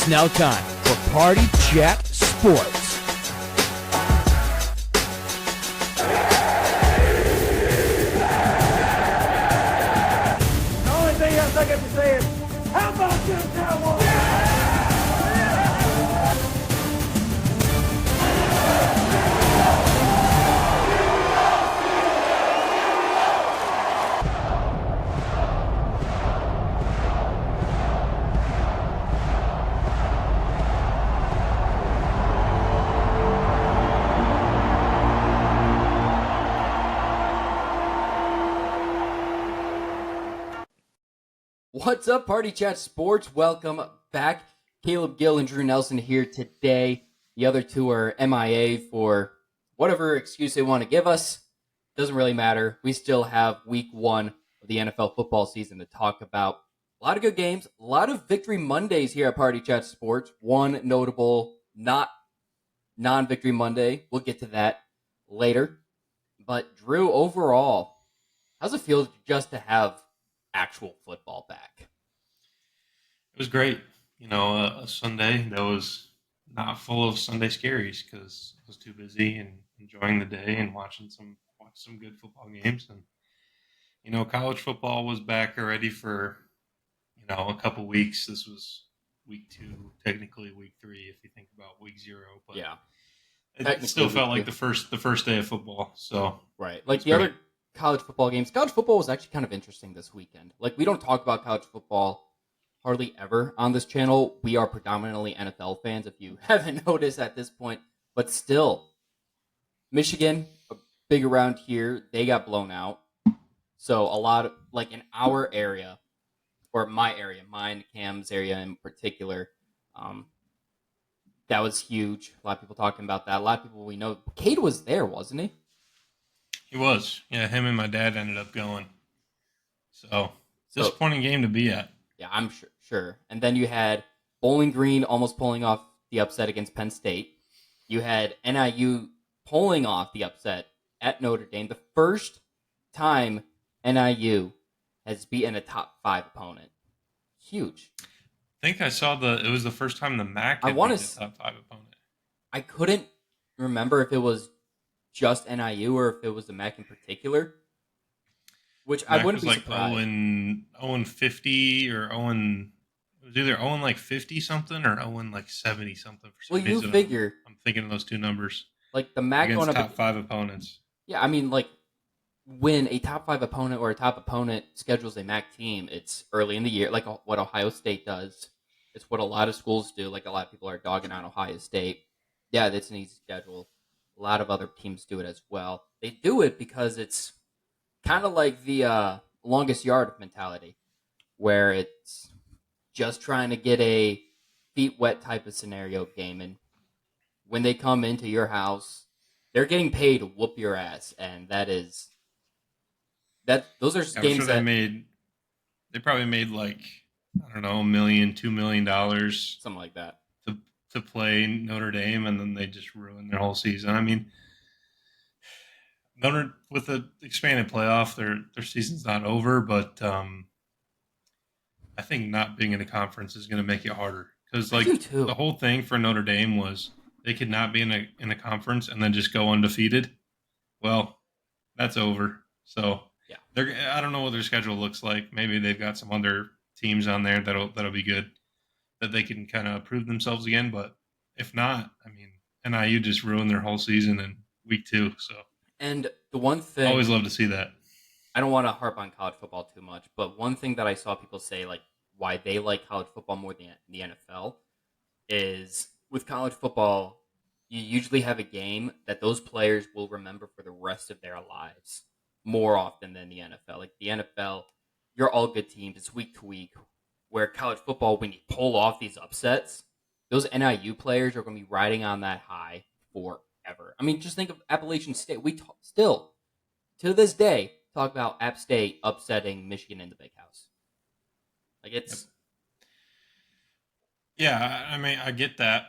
It's now time for Party Chat Sports. The only thing else I got to say is, how about them Cowboys? What's up, Party Chat Sports? Welcome back. Caleb, Gill, and Drew Nelson here today. The other two are MIA for whatever excuse they want to give us. Doesn't really matter. We still have week one of the NFL football season to talk about. A lot of good games, a lot of Victory Mondays here at Party Chat Sports. One notable non-Victory Monday. We'll get to that later. But Drew, overall, how's it feel just to have actual football back? It was great. A Sunday that was not full of Sunday scaries because I was too busy and enjoying the day and watch some good football games. And college football was back already for a couple weeks. This was week 2, technically week 3 if you think about week 0. But Yeah, it still felt like the first day of football. So right, like the great. Other college football games. College football was actually kind of interesting this weekend. Like, we don't talk about college football hardly ever on this channel. We are predominantly NFL fans, if you haven't noticed at this point. But still, Michigan, a big around here, they got blown out. So a lot of, like, in our area, or my area, mine, Cam's area in particular, that was huge. A lot of people talking about that. A lot of people we know. Cade was there, wasn't he? He was. Yeah, him and my dad ended up going. So disappointing game to be at. Yeah, I'm sure. And then you had Bowling Green almost pulling off the upset against Penn State. You had NIU pulling off the upset at Notre Dame. The first time NIU has beaten a top 5 opponent. Huge. I think I saw it was the first time the MAC had beaten a top 5 opponent. I couldn't remember if it was just NIU or if it was the MAC in particular. Which I wouldn't be surprised. 0-50 or 0. It was either 0 like 50 something or 0 like 70 something for some reason. Well, you figure. I'm thinking of those two numbers. Like the MAC against top 5 opponents. Yeah, I mean, like, when a top 5 opponent or a top opponent schedules a MAC team, it's early in the year, like what Ohio State does. It's what a lot of schools do. Like, a lot of people are dogging on Ohio State. Yeah, that's an easy schedule. A lot of other teams do it as well. They do it because it's kind of like the longest yard mentality, where it's just trying to get a feet wet type of scenario game. And when they come into your house, they're getting paid to whoop your ass. And those are games that they probably made like, I don't know, $1 million, $2 million. Something like that. To play Notre Dame, and then they just ruined their whole season. I mean, with the expanded playoff, their season's not over, but I think not being in a conference is going to make it harder because the whole thing for Notre Dame was they could not be in a conference and then just go undefeated. Well, that's over. So yeah, I don't know what their schedule looks like. Maybe they've got some other teams on there that'll be good, that they can kind of prove themselves again. But if not, I mean, NIU just ruined their whole season in week 2. So, and the one thing, I always love to see that. I don't want to harp on college football too much, but one thing that I saw people say, like, why they like college football more than the NFL is with college football, you usually have a game that those players will remember for the rest of their lives more often than the NFL. Like, the NFL, you're all good teams. It's week to week. Where college football, when you pull off these upsets, those NIU players are going to be riding on that high forever. I mean, just think of Appalachian State. We still, to this day, talk about App State upsetting Michigan in the Big House. Like, it's... Yeah, I mean, I get that.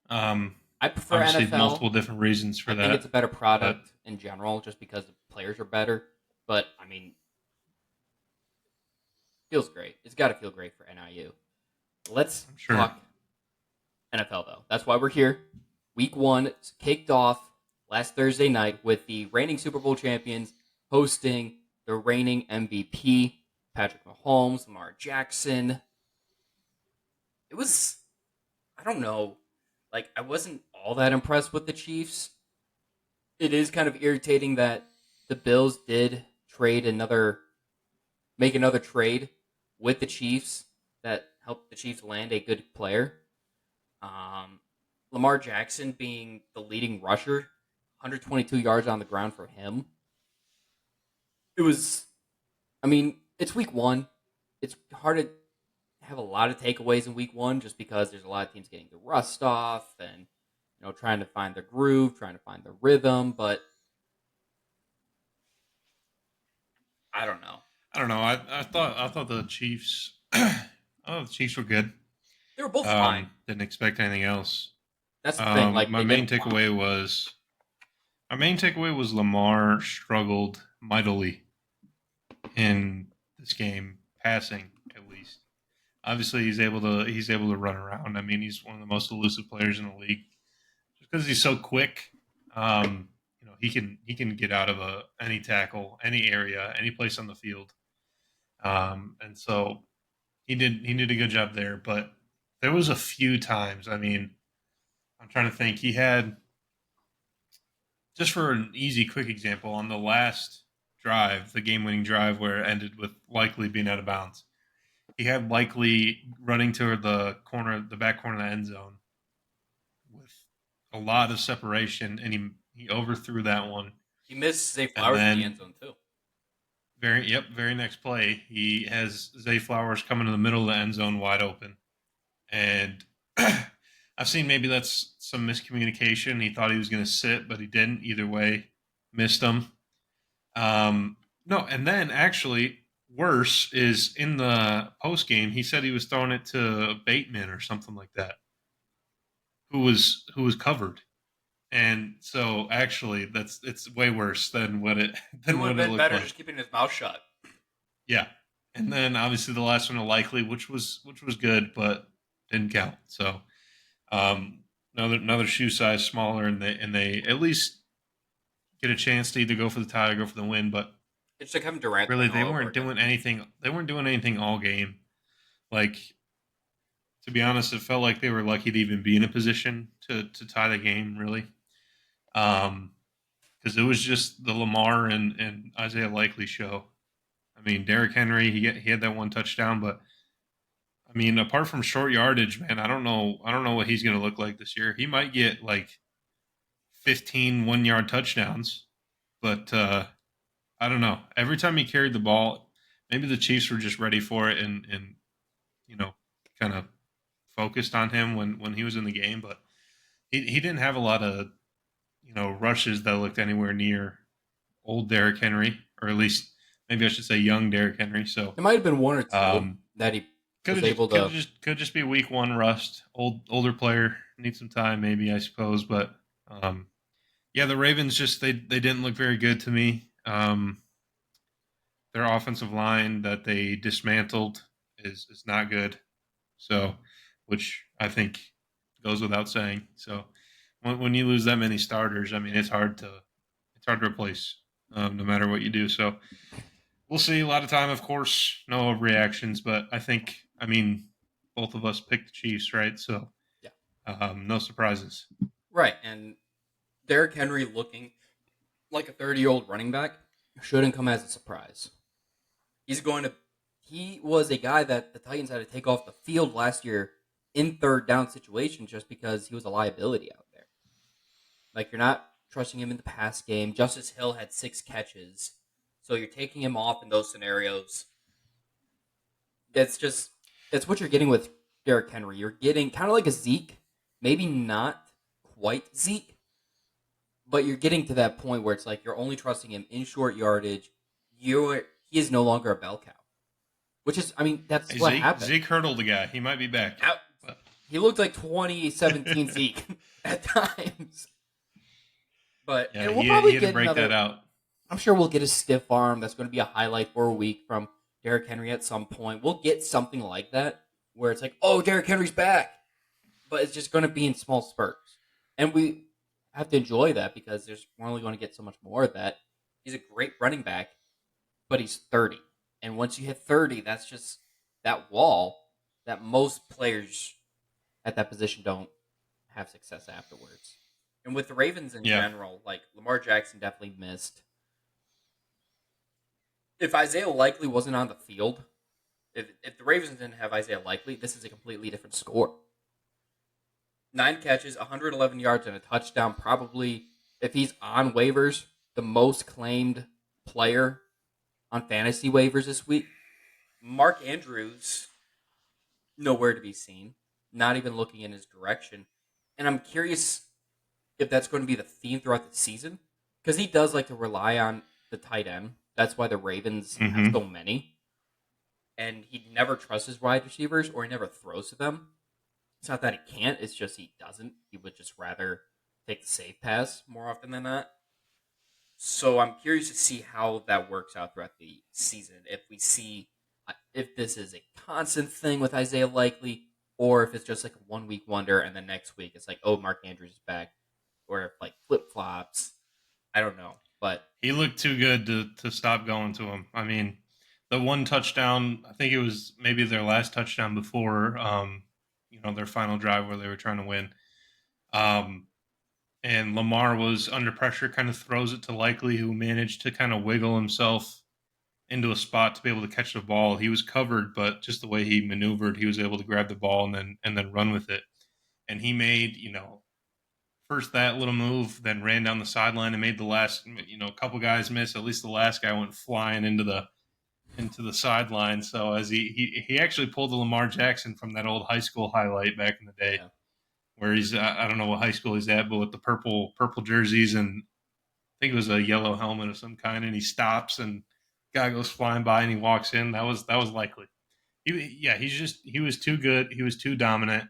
I prefer obviously NFL. Multiple different reasons for that. I think it's a better product in general just because the players are better. But, I mean, feels great. It's got to feel great for NIU. Let's talk NFL, though. That's why we're here. Week 1 kicked off last Thursday night with the reigning Super Bowl champions hosting the reigning MVP, Patrick Mahomes, Lamar Jackson. It was, I don't know, like, I wasn't all that impressed with the Chiefs. It is kind of irritating that the Bills did make another trade with the Chiefs that helped the Chiefs land a good player. Lamar Jackson being the leading rusher, 122 yards on the ground for him. It was, I mean, it's week 1. It's hard to have a lot of takeaways in week 1 just because there's a lot of teams getting the rust off and trying to find their groove, trying to find their rhythm, but I don't know. I thought the Chiefs. The Chiefs were good. They were both fine. Didn't expect anything else. That's the thing. Like my main takeaway was Lamar struggled mightily in this game, passing at least. Obviously, he's able to run around. I mean, he's one of the most elusive players in the league. Just because he's so quick, he can get out of any tackle, any area, any place on the field. And so he did a good job there. But there was a few times. I mean, I'm trying to think. He had, just for an easy, quick example, on the last drive, the game-winning drive where it ended with Likely being out of bounds. He had Likely running toward the back corner of the end zone with a lot of separation, and he overthrew that one. He missed Zay Flowers in the end zone too. Very next play, he has Zay Flowers coming in the middle of the end zone wide open. And I've seen maybe that's some miscommunication. He thought he was going to sit, but he didn't. Either way, missed him. No, and then actually worse is in the post game, he said he was throwing it to Bateman or something like that, who was covered. And so actually it's way worse than what it would have been better like. just keeping his mouth shut. Yeah. And then obviously the last one, Likely, which was good, but didn't count. So another shoe size smaller, and they at least get a chance to either go for the tie or go for the win. But it's like Kevin Durant. Really, they weren't doing anything. They weren't doing anything all game. Like, to be honest, it felt like they were lucky to even be in a position to tie the game. Really, because it was just the Lamar and Isaiah Likely show. I mean, Derrick Henry, he had that one touchdown, but I mean, apart from short yardage, man, I don't know what he's going to look like this year. He might get like 15 1-yard touchdowns, but I don't know. Every time he carried the ball, maybe the Chiefs were just ready for it and kind of focused on him when he was in the game, but he didn't have a lot of rushes that looked anywhere near old Derrick Henry, or at least maybe I should say young Derrick Henry. So it might have been one or two that he was able to. Could just be week 1 rust. Older player, needs some time, maybe, I suppose. But the Ravens just they didn't look very good to me. Their offensive line that they dismantled is not good. So, which I think goes without saying. So, when you lose that many starters, I mean, it's hard to replace no matter what you do. So, we'll see. A lot of time, of course, no overreactions, but I mean, both of us picked the Chiefs, right? So, yeah, no surprises. Right, and Derrick Henry looking like a 30-year-old running back shouldn't come as a surprise. He was a guy that the Titans had to take off the field last year in third down situations just because he was a liability out there. Like, you're not trusting him in the pass game. Justice Hill had 6 catches, so you're taking him off in those scenarios. That's what you're getting with Derrick Henry. You're getting kind of like a Zeke, maybe not quite Zeke, but you're getting to that point where it's like you're only trusting him in short yardage. He is no longer a bell cow. Which is, I mean, that's what happened. Zeke hurdled the guy. He might be back. He looked like 2017 Zeke at times. But yeah, we'll probably he had get to break that out. I'm sure we'll get a stiff arm. That's going to be a highlight for a week from Derrick Henry at some point. We'll get something like that where it's like, oh, Derrick Henry's back. but it's just going to be in small spurts. And we have to enjoy that because we're only going to get so much more of that. He's a great running back, but he's 30. And once you hit 30, that's just that wall that most players at that position don't have success afterwards. And with the Ravens in Yeah. general, like Lamar Jackson definitely missed. If Isaiah Likely wasn't on the field, if the Ravens didn't have Isaiah Likely, this is a completely different score. 9 catches, 111 yards, and a touchdown. Probably, if he's on waivers, the most claimed player on fantasy waivers this week. Mark Andrews, nowhere to be seen. Not even looking in his direction. And I'm curious if that's going to be the theme throughout the season. Because he does like to rely on the tight end. That's why the Ravens have so many. And he never trusts his wide receivers or he never throws to them. It's not that he can't, it's just he doesn't. He would just rather take the safe pass more often than not. So I'm curious to see how that works out throughout the season. If we see if this is a constant thing with Isaiah Likely, or if it's just like a 1 week wonder, and then next week it's like, oh, Mark Andrews is back, or if like flip flops. I don't know, but he looked too good to stop going to him. I mean, the one touchdown, I think it was maybe their last touchdown before, their final drive where they were trying to win. And Lamar was under pressure, kind of throws it to Likely, who managed to kind of wiggle himself into a spot to be able to catch the ball. He was covered, but just the way he maneuvered, he was able to grab the ball and then run with it. And he made, first that little move, then ran down the sideline and made the last, a couple guys miss. At least the last guy went flying into the sideline. So as he actually pulled the Lamar Jackson from that old high school highlight back in the day, where he's I don't know what high school he's at, but with the purple jerseys and I think it was a yellow helmet of some kind, and he stops and guy goes flying by and he walks in. That was Likely. He was too good. He was too dominant,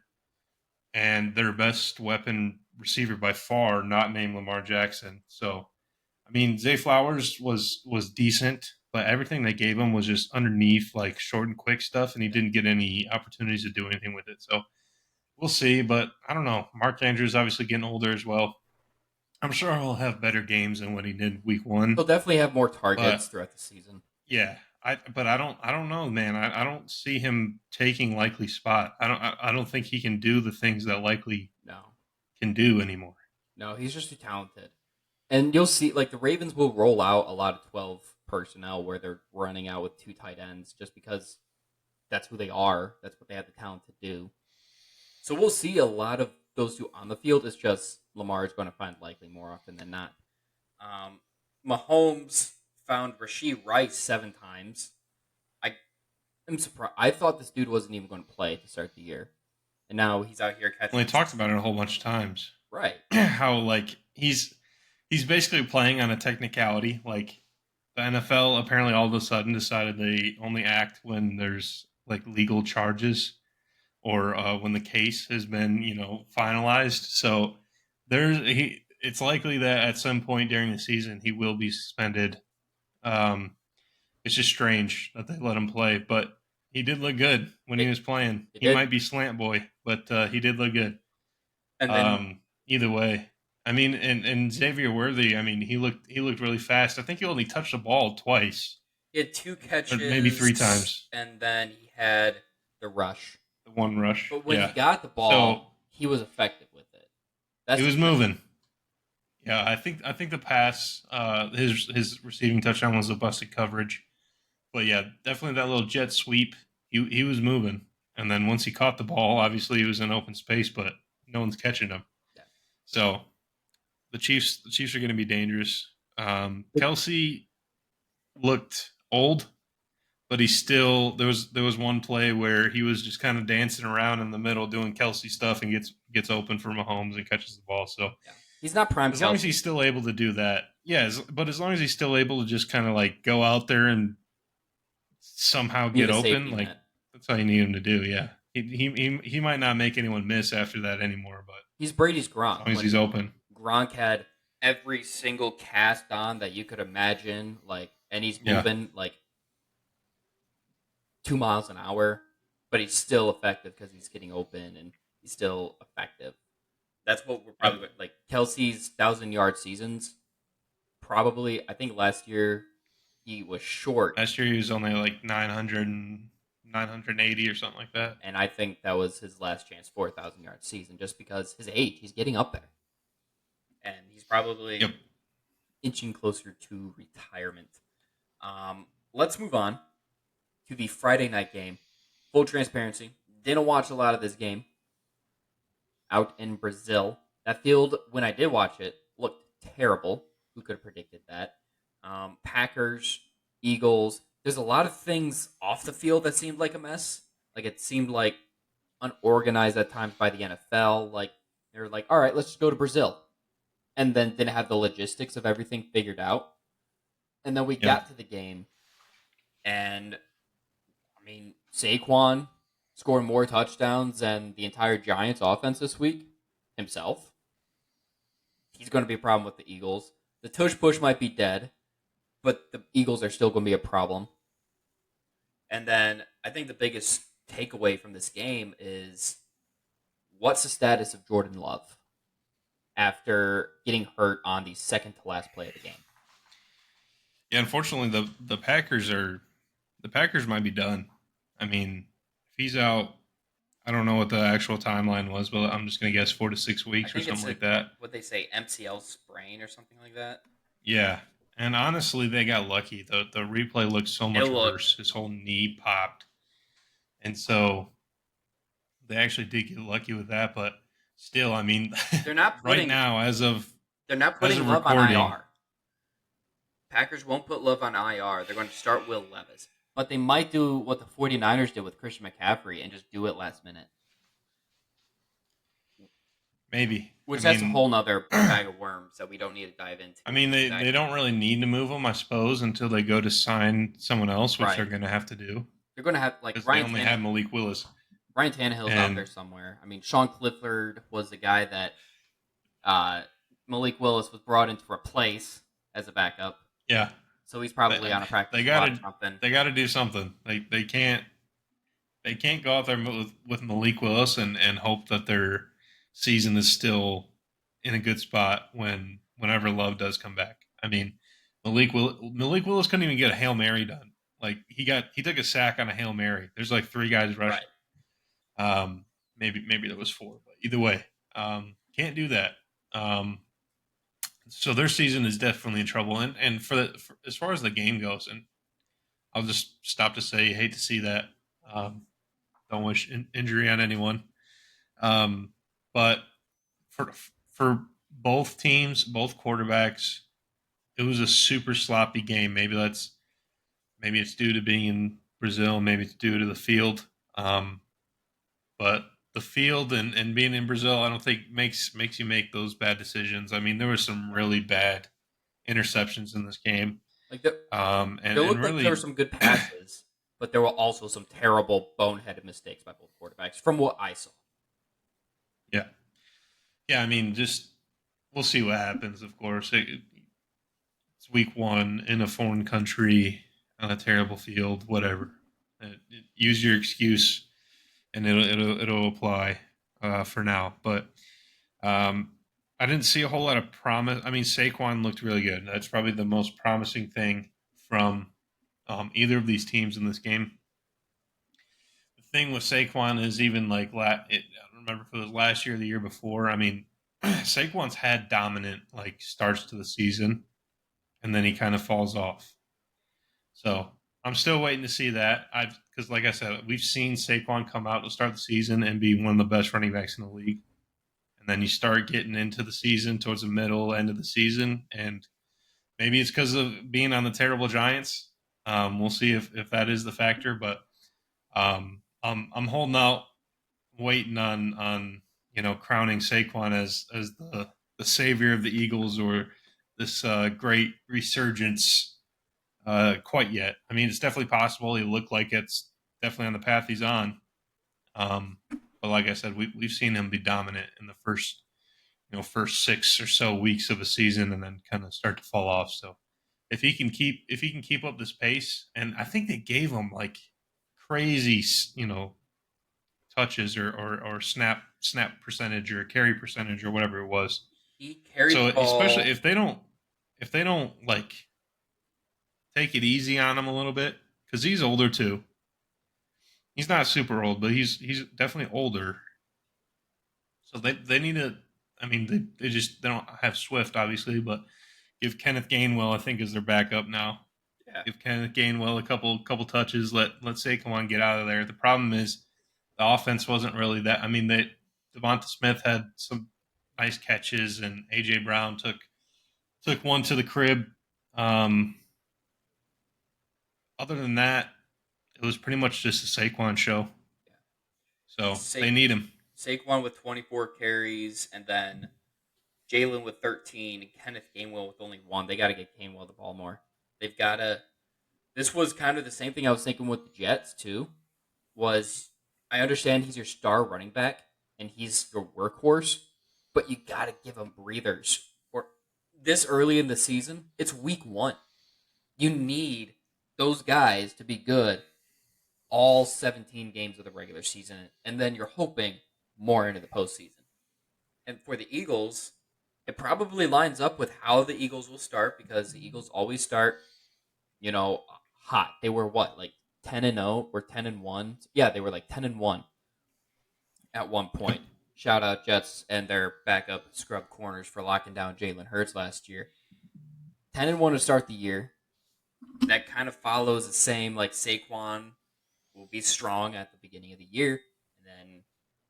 and their best weapon receiver by far, not named Lamar Jackson. So, I mean, Zay Flowers was decent, but everything they gave him was just underneath, like short and quick stuff, and he didn't get any opportunities to do anything with it. So we'll see, but I don't know. Mark Andrews obviously getting older as well. I'm sure he'll have better games than what he did week 1. He'll definitely have more targets throughout the season. Yeah, I don't know, man. I don't see him taking Likely's spot. I don't think he can do the things that Likely can do anymore. No, he's just too talented. And you'll see, like, the Ravens will roll out a lot of 12 personnel where they're running out with 2 tight ends just because that's who they are. That's what they have the talent to do. So we'll see a lot of those 2 on the field. It's just Lamar is going to find Likely more often than not. Mahomes found Rashee Rice 7 times. I'm surprised. I thought this dude wasn't even going to play to start the year. And now he's out here catching. Well, they talked about it a whole bunch of times. Right. How, like, he's basically playing on a technicality. Like, the NFL apparently all of a sudden decided they only act when there's, like, legal charges or when the case has been, finalized. So it's likely that at some point during the season he will be suspended. It's just strange that they let him play, but he did look good when he was playing. He might be slant boy, but he did look good. And then, either way, I mean, and Xavier Worthy, I mean, he looked really fast. I think he only touched the ball twice. He had 2 catches, maybe 3 times, and then he had the rush. The one rush. But when he got the ball, he was effective with it. He was moving. Yeah, I think the pass, his receiving touchdown was a busted coverage. But yeah, definitely that little jet sweep. He was moving, and then once he caught the ball, obviously he was in open space, but no one's catching him. Yeah. So the Chiefs are going to be dangerous. Kelsey looked old, but he still there was one play where he was just kind of dancing around in the middle doing Kelsey stuff and gets open for Mahomes and catches the ball. So he's not prime. As long as he's still able to do that, but as long as he's still able to just kind of like go out there and somehow get open, like that's all you need him to do. Yeah, he might not make anyone miss after that anymore, but he's Brady's Gronk. As long as he's open. Gronk had every single cast on that you could imagine, like, and he's moving like 2 miles an hour, but he's still effective because he's getting open and he's still effective. That's what we're Yep. probably like. Kelsey's 1,000-yard seasons. Probably, I think last year he was short. Last year he was only like 980 or something like that. And I think that was his last chance for a 1,000-yard season, just because his age, he's getting up there, and he's probably inching closer to retirement. Let's move on to the Friday night game. Full transparency, didn't watch a lot of this game out in Brazil. That field, when I did watch it, looked terrible. Who could have predicted that? Packers, Eagles. There's a lot of things off the field that seemed like a mess. Like, it seemed like unorganized at times by the NFL. Like, they were like, all right, let's just go to Brazil. And then didn't have the logistics of everything figured out. And then we got to the game. And, I mean, Saquon scored more touchdowns than the entire Giants offense this week himself. He's going to be a problem with the Eagles. The tush push might be dead, but the Eagles are still going to be a problem. And then I think the biggest takeaway from this game is, what's the status of Jordan Love after getting hurt on the second to last play of the game? Yeah, unfortunately, the Packers might be done. I mean, if he's out, I don't know what the actual timeline was, but I'm just going to guess 4 to 6 weeks or something like that. What they say, MCL sprain or something like that? Yeah, and honestly, they got lucky. The replay looked so much worse. His whole knee popped. And so they actually did get lucky with that, but still, I mean, they're not putting, right now, they're not putting Love on IR. Packers won't put Love on IR. They're going to start Will Levis. But they might do what the 49ers did with Christian McCaffrey and just do it last minute. Maybe. That's a whole nother bag of worms that we don't need to dive into. I mean, they don't really need to move him, I suppose, until they go to sign someone else, which they're going to have to do. They're going to have, like, Ryan Tannehill. They only have Malik Willis. Ryan Tannehill's out there somewhere. I mean, Sean Clifford was the guy that Malik Willis was brought in to replace as a backup. Yeah. So he's probably on a practice squad or something. They got to do something. They can't go out there with Malik Willis and hope that their season is still in a good spot whenever Love does come back. I mean, Malik Willis couldn't even get a Hail Mary done. Like, he took a sack on a Hail Mary. There's like 3 guys rushing. Right. Maybe there was 4, but either way, can't do that. So their season is definitely in trouble. And for as far as the game goes, and I'll just stop to say, hate to see that. Don't wish injury on anyone. But for both teams, both quarterbacks, it was a super sloppy game. Maybe it's due to being in Brazil. Maybe it's due to the field. But the field and being in Brazil, I don't think makes you make those bad decisions. I mean, there were some really bad interceptions in this game. Like there looked like there were some good passes, but there were also some terrible boneheaded mistakes by both quarterbacks, from what I saw. Yeah. I mean, just we'll see what happens. Of course, it's week 1 in a foreign country on a terrible field. Whatever. Use your excuse. And it'll apply for now. But I didn't see a whole lot of promise. I mean, Saquon looked really good. That's probably the most promising thing from either of these teams in this game. The thing with Saquon is even like I don't remember if it was last year or the year before. I mean, Saquon's had dominant like starts to the season, and then he kind of falls off. So I'm still waiting to see that. Because, like I said, we've seen Saquon come out to start the season and be one of the best running backs in the league. And then you start getting into the season towards the end of the season. And maybe it's because of being on the terrible Giants. We'll see if that is the factor. But I'm holding out, waiting on crowning Saquon as the savior of the Eagles or this great resurgence. Quite yet. I mean, it's definitely possible. He looked like it's definitely on the path he's on. But like I said, we've seen him be dominant in the first 6 or so weeks of a season, and then kind of start to fall off. So if he can keep up this pace, and I think they gave him like crazy, touches or snap percentage or carry percentage or whatever it was. He carried So the ball. especially if they don't like take it easy on him a little bit, because he's older too. He's not super old, but he's definitely older. So they need to. I mean, they don't have Swift obviously, but give Kenneth Gainwell, I think, is their backup now. Yeah. Give Kenneth Gainwell a couple touches. Let Saquon get out of there. The problem is the offense wasn't really that. I mean, Devonta Smith had some nice catches, and AJ Brown took one to the crib. Other than that, it was pretty much just a Saquon show. Yeah. So they need him. Saquon with 24 carries, and then Jalen with 13, and Kenneth Gainwell with only 1. They got to get Gainwell the ball more. They've got to. This was kind of the same thing I was thinking with the Jets too. Was I understand he's your star running back and he's your workhorse, but you got to give him breathers. Or this early in the season, it's week 1. You need those guys to be good all 17 games of the regular season, and then you're hoping more into the postseason. And for the Eagles, it probably lines up with how the Eagles will start, because the Eagles always start, hot. They were what, like 10-0 or 10-1? Yeah, they were like 10-1 at one point. Shout out Jets and their backup scrub corners for locking down Jalen Hurts last year. 10-1 to start the year. That kind of follows the same, like Saquon will be strong at the beginning of the year, and then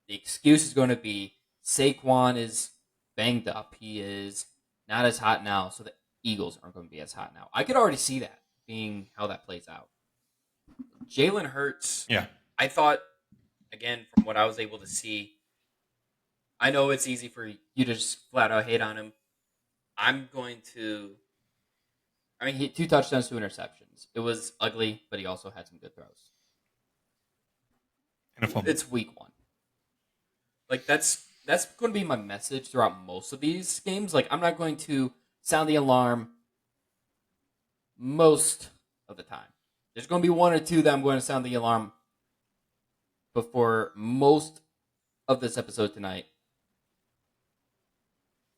the excuse is going to be Saquon is banged up. He is not as hot now, so the Eagles aren't going to be as hot now. I could already see that being how that plays out. Jalen Hurts, yeah. I thought, again, from what I was able to see, I know it's easy for you to just flat out hate on him. He had 2 touchdowns, 2 interceptions. It was ugly, but he also had some good throws. And a fumble. It's week 1. Like, that's going to be my message throughout most of these games. Like, I'm not going to sound the alarm most of the time. There's going to be 1 or 2 that I'm going to sound the alarm before most of this episode tonight.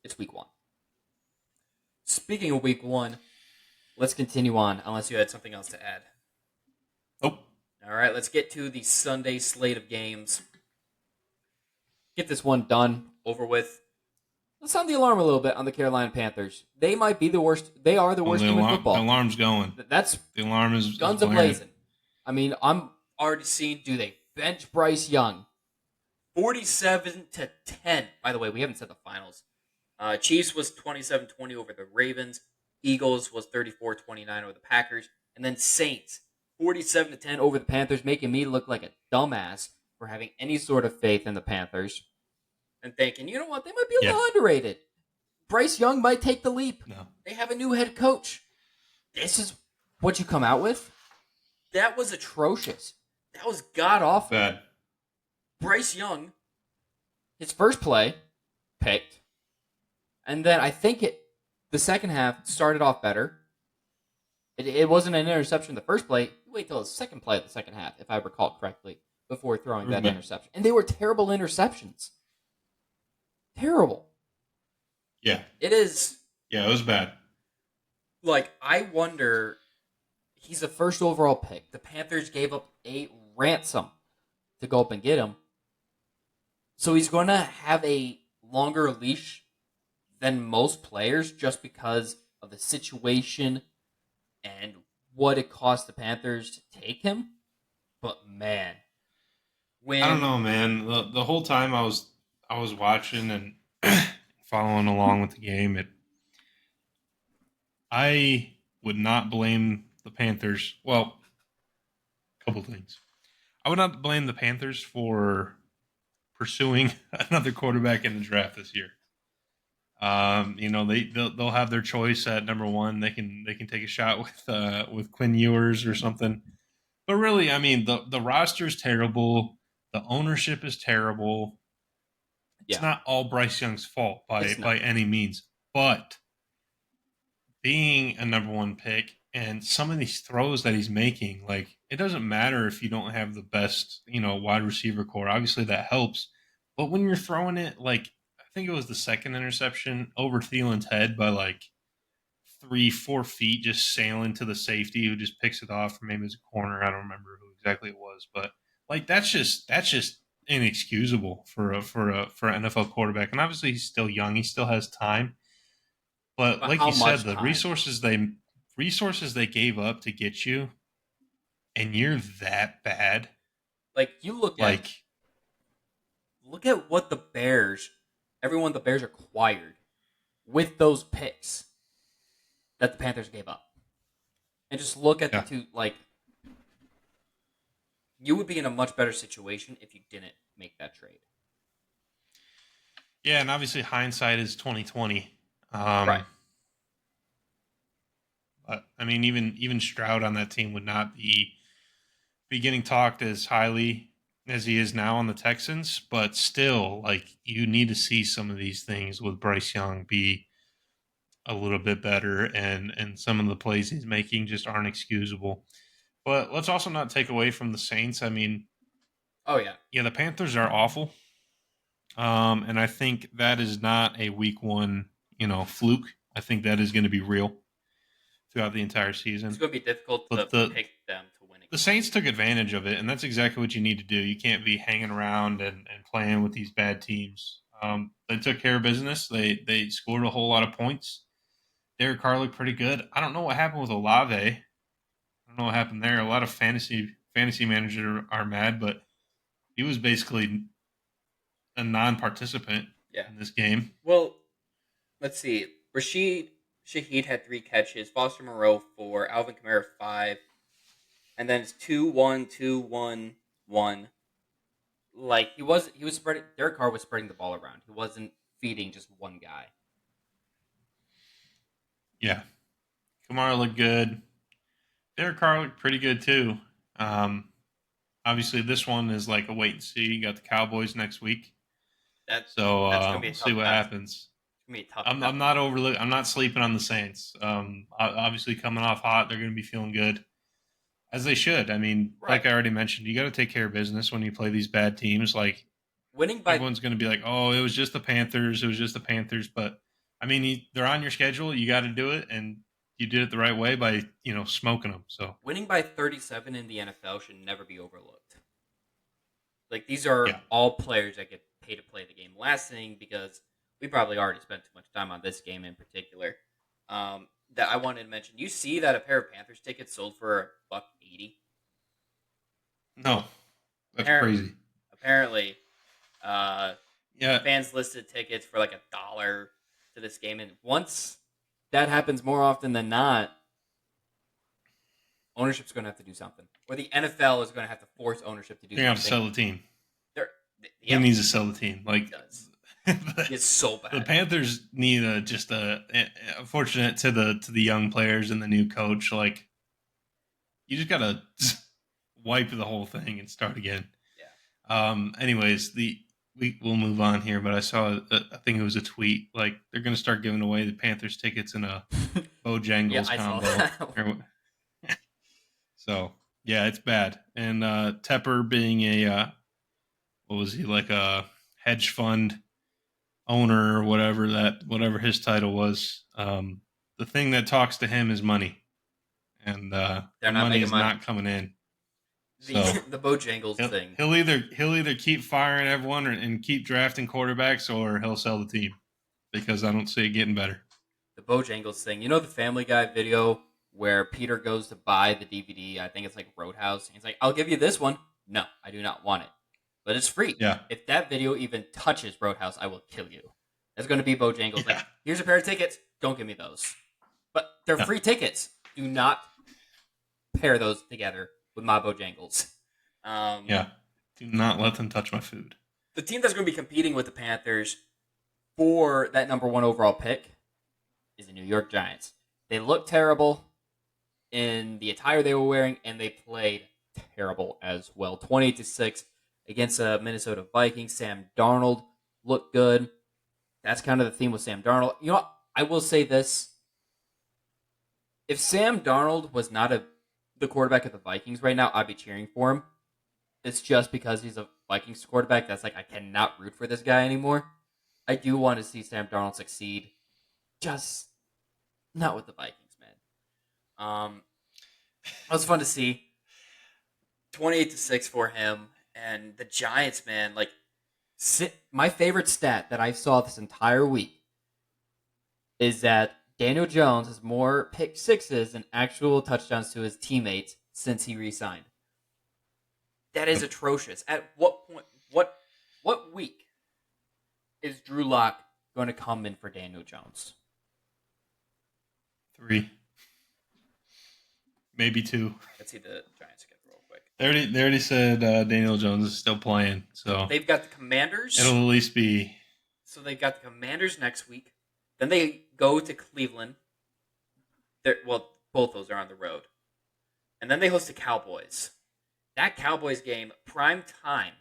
It's week 1. Speaking of week 1, let's continue on, unless you had something else to add. Nope. All right, let's get to the Sunday slate of games. Get this one done, over with. Let's sound the alarm a little bit on the Carolina Panthers. They might be the worst. They are the worst team in football. The alarm's going. The alarm is guns a-blazing. I mean, I'm already seeing, do they bench Bryce Young? 47-10. By the way, we haven't said the finals. Chiefs was 27-20 over the Ravens. Eagles was 34-29 over the Packers. And then Saints, 47-10 over the Panthers, making me look like a dumbass for having any sort of faith in the Panthers. And thinking, you know what, they might be a little underrated. Bryce Young might take the leap. No. They have a new head coach. This is what you come out with? That was atrocious. That was god-awful. Bad. Bryce Young, his first play, picked. And then I think the second half started off better. It wasn't an interception the first play. Wait till the second play of the second half, if I recall correctly, before throwing that interception. And they were terrible interceptions. Terrible. Yeah. It is. Yeah, it was bad. Like, I wonder, he's the first overall pick. The Panthers gave up a ransom to go up and get him. So he's going to have a longer leash than most players just because of the situation and what it cost the Panthers to take him. But man, I don't know, man. The whole time I was watching and following along with the game, I would not blame the Panthers. Well, a couple things. I would not blame the Panthers for pursuing another quarterback in the draft this year. They'll have their choice at number 1. They can take a shot with Quinn Ewers or something. But really, I mean, the roster is terrible. The ownership is terrible. It's not all Bryce Young's fault by any means. But being a number 1 pick and some of these throws that he's making, like it doesn't matter if you don't have the best, wide receiver core. Obviously, that helps. But when you're throwing it, like, I think it was the second interception over Thielen's head by like 3-4 feet, just sailing to the safety who just picks it off, or maybe it's a corner. I don't remember who exactly it was, but like that's just inexcusable for an NFL quarterback. And obviously, he's still young; he still has time. But But like how you said, much the time? resources they gave up to get you, and you're that bad. Like you Like, look at what everyone the Bears acquired with those picks that the Panthers gave up, and just look at the yeah, two. Like you would be in a much better situation if you didn't make that trade. yeah, and obviously hindsight is 2020. Right. But I mean, even Stroud on that team would not be getting talked as highly as he is now on the Texans. But still, like, you need to see some of these things with Bryce Young be a little bit better, and some of the plays he's making just aren't excusable. But let's also not take away from the Saints. I mean, Oh yeah. yeah, the Panthers are awful. And I think that is not a week one, fluke. I think that is going to be real throughout the entire It's season. going to be difficult to But the pick them to win a the game. Saints took advantage of it, and that's exactly what you need to do. You can't be hanging around and playing with these bad teams. They took care of business. They scored a whole lot of points. Derek Carr looked pretty good. I don't know what happened with Olave. I don't know what happened there. A lot of fantasy managers are mad, but he was basically a non-participant Yeah. in this game. Well, let's see. Rashid Shaheed had 3 catches. Foster Moreau 4. Alvin Kamara 5. And then it's 2-1, 2-1, 1. Like he was spreading. Derek Carr was spreading the ball around. He wasn't feeding just one guy. Yeah, Kamara looked good. Derek Carr looked pretty good too. Um, Obviously, this one is like a wait and see. You got the Cowboys next week, That so that's gonna be a we'll see tough what test. happens. It's gonna be a tough I'm test. not I'm not sleeping on the Saints. Obviously, coming off hot, they're going to be feeling good as they should. I mean, Right. like I already mentioned, you got to take care of business when you play these bad teams. Like, Winning by everyone's going to be like, "Oh, it was just the Panthers. It was just the Panthers." But I mean, they're on your schedule. You got to do it, and you did it the right way by smoking them. So winning by 37 in the NFL should never be overlooked. Like these are yeah, all players that get paid to play the game. Last thing, because we probably already spent too much time on this game in particular, that I wanted to mention. You see that a pair of Panthers tickets sold for $1.80. no, that's Apparently, crazy. apparently, uh, Yeah, fans listed tickets for like $1 to this game, and once that happens more often than not, ownership's going to have to do something, or the NFL is going to have to force ownership to do they're going to have to something. sell the team. They're, He yeah, needs to sell the team. he Like, does. the, It's so the bad. Panthers need unfortunate to the young players and the new coach. Like, you just gotta wipe the whole thing and start again. Yeah. Anyways, we'll move on here, but I saw I think it was a tweet like they're gonna start giving away the Panthers tickets in a Yeah, Bojangles I saw combo. that. So yeah, it's bad. And Tepper being a what was he, like a hedge fund owner or whatever his title was. The thing that talks to him is money, and They're the not money making is money. not coming in. The So the Bojangles he'll thing. he'll either keep firing everyone and keep drafting quarterbacks, or he'll sell the team because I don't see it getting better. The Bojangles thing. You know the Family Guy video where Peter goes to buy the DVD? I think it's like Roadhouse. He's like, "I'll give you this one." No, I do not want it, but it's free. Yeah, If that video even touches Roadhouse, I will kill you. That's going to be Bojangles. Like, yeah, here's a pair of tickets. Don't give me those. But they're yeah, free tickets. Do not pair those together with my Bojangles. yeah. Do not let them touch my food. The team that's going to be competing with the Panthers for that number 1 overall pick is the New York Giants. They look terrible in the attire they were wearing, and they played terrible as well. 28-6 against the Minnesota Vikings. Sam Darnold looked good. That's kind of the theme with Sam Darnold. You know what? I will say this. If Sam Darnold was not a the quarterback of the Vikings right now, I'd be cheering for him. It's just because he's a Vikings quarterback that's like I cannot root for this guy anymore. I do want to see Sam Darnold succeed, just not with the Vikings, man. It was fun to see. 28-6 for him, and the Giants, man. Like, my favorite stat that I saw this entire week is that Daniel Jones has more pick sixes than actual touchdowns to his teammates since he re-signed. That is atrocious. At what point? What week is Drew Lock going to come in for Daniel Jones? 3, maybe 2. Let's see the Giants schedule real quick. They already said Daniel Jones is still playing, so They've got the Commanders. It'll at least be. So they've got the Commanders next week. Then they go to Cleveland. Both those are on the road. And then they host the Cowboys. That Cowboys game, prime time.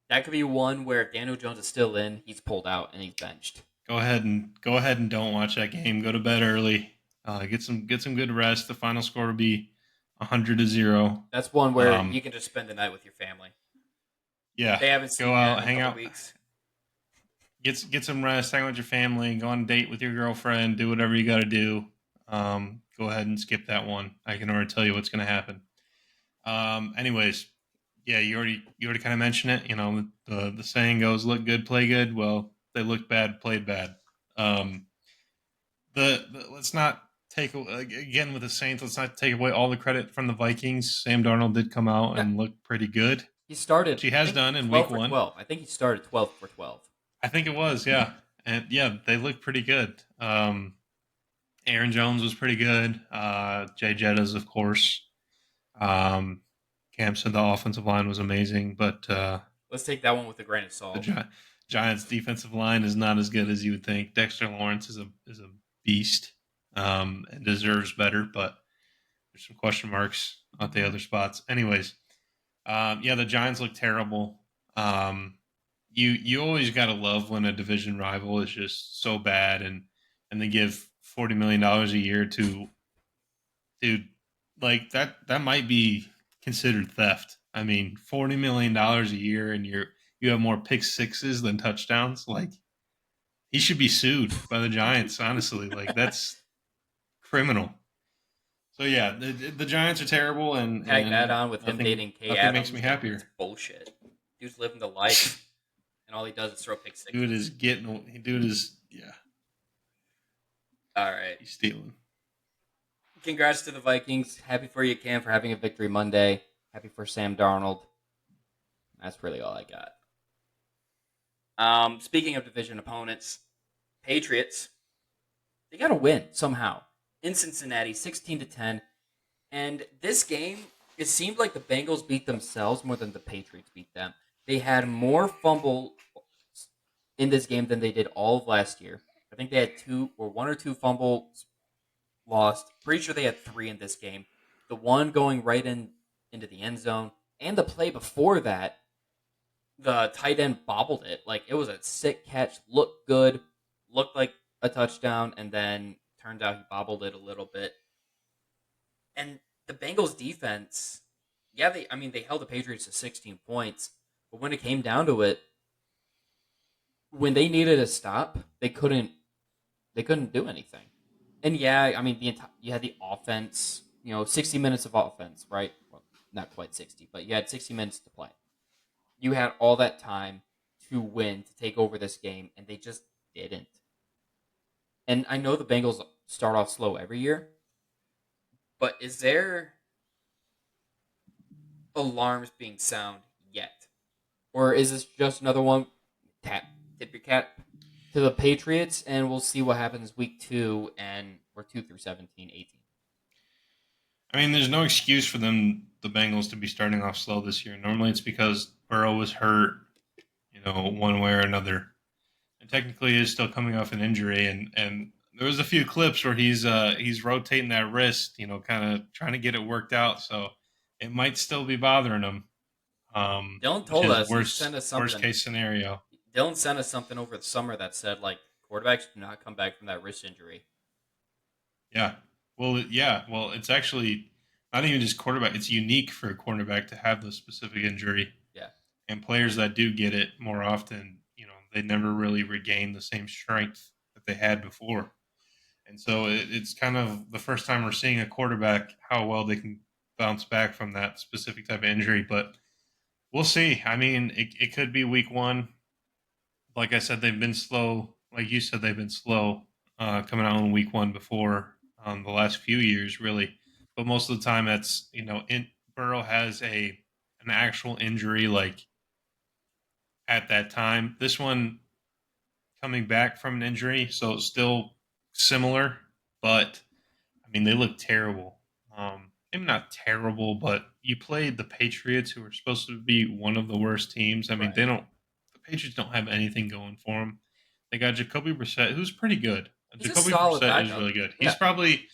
That could be one where if Daniel Jones is still in, he's pulled out and he's benched. Go ahead and don't watch that game. Go to bed early. Get some good rest. The final score will be 100-0. That's one where you can just spend the night with your family. Yeah, they haven't seen go out, in a hang couple out, weeks. Get some rest. Hang out with your family. Go on a date with your girlfriend. Do whatever you got to do. Go ahead and skip that one. I can already tell you what's going to happen. Anyways, yeah, you already kind of mentioned it. You know, the saying goes, "Look good, play good." Well, they looked bad, played bad. Let's not take again with the Saints. Let's not take away all the credit from the Vikings. Sam Darnold did come out and look pretty good. He started. He has done in week 1. 12. I think he started 12 for 12. I think it was, yeah, and yeah, they looked pretty good. Aaron Jones was pretty good. Jay Jettas, of course. Cam said the offensive line was amazing, but let's take that one with a grain of salt. The Giants' defensive line is not as good as you would think. Dexter Lawrence is a beast and deserves better, but there's some question marks at the other spots. Anyways, the Giants look terrible. You always gotta love when a division rival is just so bad and they give $40 million a year to dude like that might be considered theft. I mean, $40 million a year and you have more pick sixes than touchdowns. Like, he should be sued by the Giants, honestly. Like, that's criminal. So yeah, the Giants are terrible, and tag that on with him dating Kay Adams. Nothing makes me happier. It's bullshit. Dude's living the life, and all he does is throw pick sixes. Dude is All right, he's stealing. Congrats to the Vikings. Happy for you, Cam, for having a victory Monday. Happy for Sam Darnold. That's really all I got. Speaking of division opponents, Patriots, they got to win somehow in Cincinnati, 16-10. And this game, it seemed like the Bengals beat themselves more than the Patriots beat them. They had more fumbles in this game than they did all of last year. I think they had one or two fumbles lost. Pretty sure they had 3 in this game. The one going right into the end zone, and the play before that, the tight end bobbled it. Like, it was a sick catch, looked good, looked like a touchdown, and then turned out he bobbled it a little bit. And the Bengals defense, they held the Patriots to 16 points, but when it came down to it, when they needed a stop, they couldn't do anything. And you had the offense, 60 minutes of offense, right? Well, not quite 60, but you had 60 minutes to play. You had all that time to win, to take over this game, and they just didn't. And I know the Bengals start off slow every year, but is there alarms being sound yet? Or is this just another one, tip your cap to the Patriots, and we'll see what happens week 2, and we're 2 through 17, 18. I mean, there's no excuse for the Bengals, to be starting off slow this year. Normally it's because Burrow was hurt, one way or another. And technically is still coming off an injury, and there was a few clips where he's rotating that wrist, kind of trying to get it worked out. So it might still be bothering him. Dylan told us, sent us something. Worst case scenario. Dylan sent us something over the summer that said, quarterbacks do not come back from that wrist injury. Yeah. Well, yeah. Well, it's actually not even just quarterback. It's unique for a cornerback to have the specific injury. Yeah. And players that do get it more often, they never really regain the same strength that they had before. And so it's kind of the first time we're seeing a quarterback how well they can bounce back from that specific type of injury. But we'll see. I mean, it could be week one. Like I said, they've been slow. Like you said, they've been slow coming out in week one before the last few years, really. But most of the time, that's Burrow has an actual injury like at that time. This one coming back from an injury, so it's still similar, but I mean they look terrible. Maybe not terrible, but you played the Patriots, who are supposed to be one of the worst teams. I mean, Right. they don't. The Patriots don't have anything going for them. They got Jacoby Brissett, who's pretty good. He's a Jacoby solid Brissett is backup. really good. Yeah. He's probably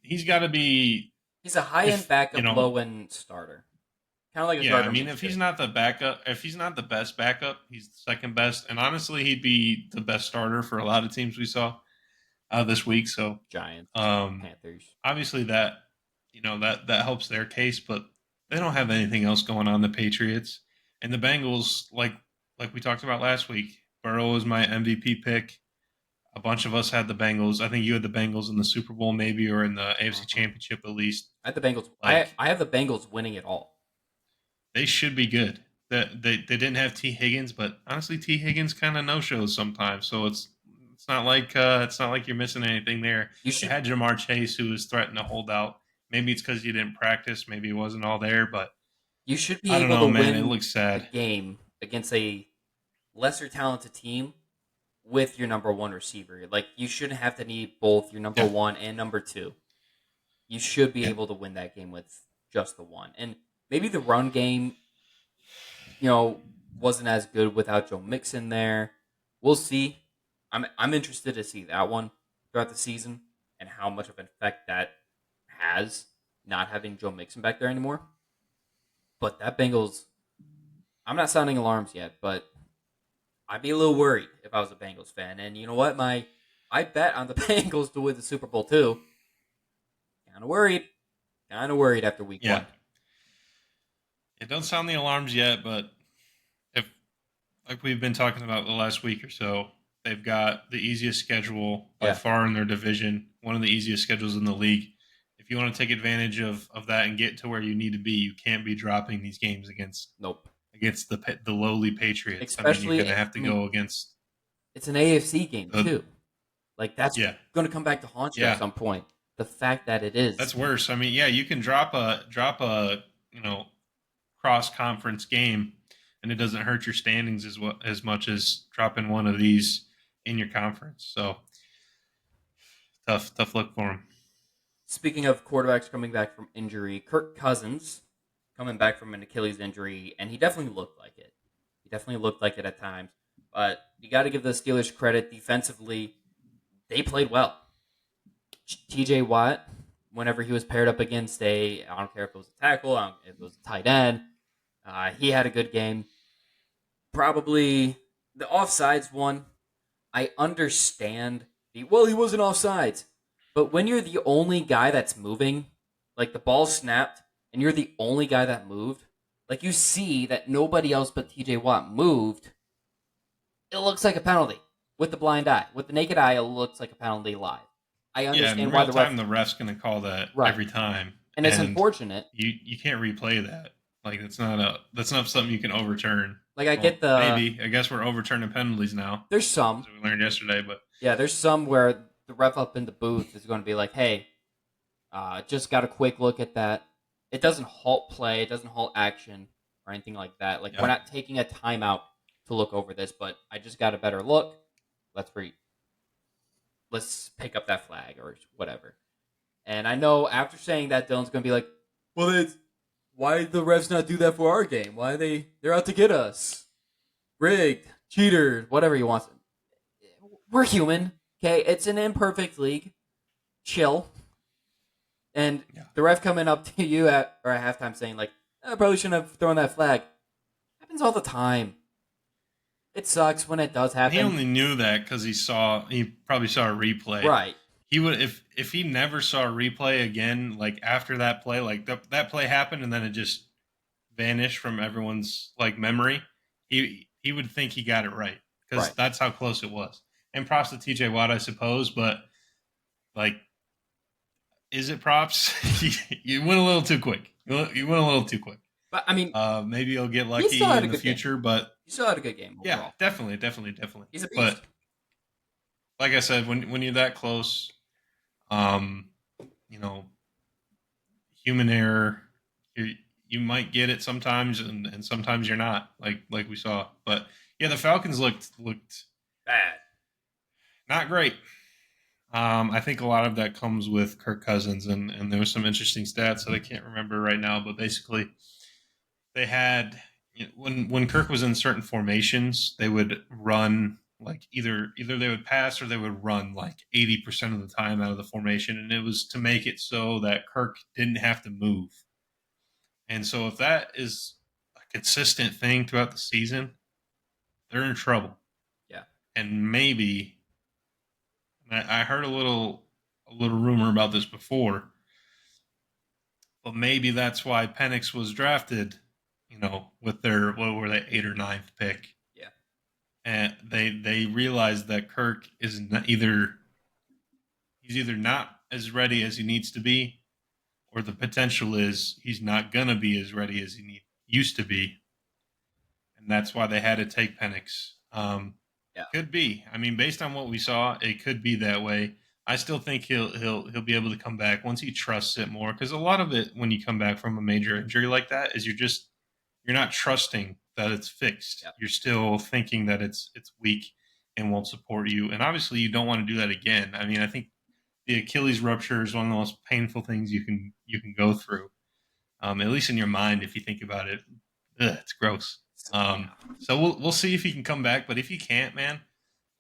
he's got to be. He's a high-end backup, you know, low-end starter. Kind of like a Yeah, Gardner I mean, if he's not the backup, if he's not the best backup, he's the second best, and honestly, he'd be the best starter for a lot of teams we saw this week. So, Giants, um, Panthers. obviously, that helps their case, but they don't have anything else going on. The Patriots and the Bengals, like we talked about last week, Burrow was my MVP pick. A bunch of us had the Bengals. I think you had the Bengals in the Super Bowl, maybe, or in the AFC Championship at least. I had the Bengals. Like, I have the Bengals winning it all. they should be good. They didn't have T Higgins, but honestly, T Higgins kind of no shows sometimes. So it's not like you're missing anything there. You had Jamar Chase, who was threatening to hold out. Maybe it's because you didn't practice. Maybe it wasn't all there, but You should be I don't able know, to man. win It looks sad. a game against a lesser talented team with your number one receiver. Like, you shouldn't have to need both your number one and number two. You should be able to win that game with just the one. And maybe the run game, wasn't as good without Joe Mixon there. We'll see. I'm interested to see that one throughout the season and how much of an effect that has, not having Joe Mixon back there anymore. But that Bengals, I'm not sounding alarms yet, but I'd be a little worried if I was a Bengals fan. And you know what? I bet on the Bengals to win the Super Bowl too. Kind of worried after week one. It don't sound the alarms yet, but if, like we've been talking about the last week or so, they've got the easiest schedule by far in their division, one of the easiest schedules in the league. If you want to take advantage of that and get to where you need to be, you can't be dropping these games against the lowly Patriots. Especially, you're going to have to go against. It's an AFC game too. Like, that's going to come back to haunt you at some point. The fact that it is, that's worse. I mean, you can drop a cross conference game, and it doesn't hurt your standings as much as dropping one of these in your conference. So tough look for him. Speaking of quarterbacks coming back from injury, Kirk Cousins coming back from an Achilles injury, and he definitely looked like it. He definitely looked like it at times. But you got to give the Steelers credit. Defensively, they played well. TJ Watt, whenever he was paired up against I don't care if it was a tackle, if it was a tight end, he had a good game. Probably the offsides one, I understand. He wasn't offsides. But when you're the only guy that's moving, like the ball snapped, and you're the only guy that moved, like you see that nobody else but TJ Watt moved, it looks like a penalty with the blind eye. With the naked eye, it looks like a penalty live. I understand why the ref's going to call that every time, and it's unfortunate. You can't replay that. Like that's not something you can overturn. Like I get the maybe I guess we're overturning penalties now. There's some as we learned yesterday, but there's some where the ref up in the booth is going to be like, hey, just got a quick look at that. It doesn't halt play, it doesn't halt action or anything like that. Like we're not taking a timeout to look over this, but I just got a better look. Let's pick up that flag or whatever. And I know after saying that, Dylan's going to be like, well, why did the refs not do that for our game? Why they're out to get us? Rigged, cheaters, whatever he wants. We're human, okay? It's an imperfect league. Chill. And the ref coming up to you at halftime saying, like, I probably shouldn't have thrown that flag. Happens all the time. It sucks when it does happen. He only knew that because he probably saw a replay. Right. he would if he never saw a replay again, like after that play, like that play happened and then it just vanished from everyone's like memory. He would think he got it right because that's how close it was. And props to TJ Watt, I suppose, but like, is it props? You went a little too quick. You went a little too quick. But I mean, maybe you'll get lucky in the future, but you still had a good game overall. Yeah, definitely. He's a beast. But like I said, when you're that close, you know, human error, you might get it sometimes, and sometimes you're not, like we saw. But yeah, the Falcons looked bad, not great. I think a lot of that comes with Kirk Cousins, and there was some interesting stats that I can't remember right now, but basically they had when Kirk was in certain formations, they would run like either they would pass or they would run like 80% of the time out of the formation, and it was to make it so that Kirk didn't have to move. And so if that is a consistent thing throughout the season, they're in trouble. Yeah. And maybe I heard a little rumor about this before, but maybe that's why Penix was drafted, with their, what were they, 8th or 9th pick. Yeah. And they realized that Kirk is either not as ready as he needs to be, or the potential is he's not going to be as ready as he used to be. And that's why they had to take Penix. Yeah. Could be. I mean, based on what we saw, it could be that way. I still think he'll be able to come back once he trusts it more. Because a lot of it, when you come back from a major injury like that, is you're not trusting that it's fixed. Yep. You're still thinking that it's weak and won't support you. And obviously, you don't want to do that again. I mean, I think the Achilles rupture is one of the most painful things you can go through. At least in your mind, if you think about it, it's gross. So we'll see if he can come back. But if he can't, man,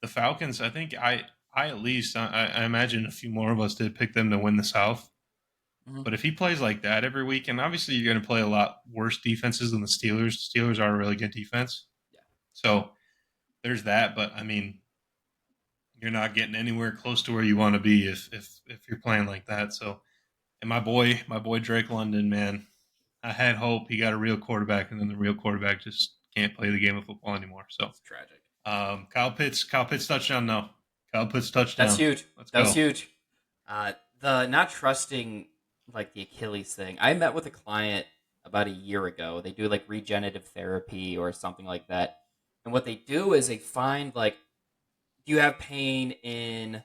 the Falcons, I think I at least I imagine a few more of us did pick them to win the South. Mm-hmm. But if he plays like that every week, and obviously you're going to play a lot worse defenses than the Steelers. The Steelers are a really good defense. Yeah. So there's that. But I mean, you're not getting anywhere close to where you want to be if you're playing like that. So, and my boy Drake London, man, I had hope he got a real quarterback, and then the real quarterback just can't play the game of football anymore. So it's tragic. Kyle Pitts touchdown. No, Kyle Pitts touchdown. That's huge. That's huge. The not trusting like the Achilles thing. I met with a client about a year ago. They do like regenerative therapy or something like that, and what they do is they find like, do you have pain in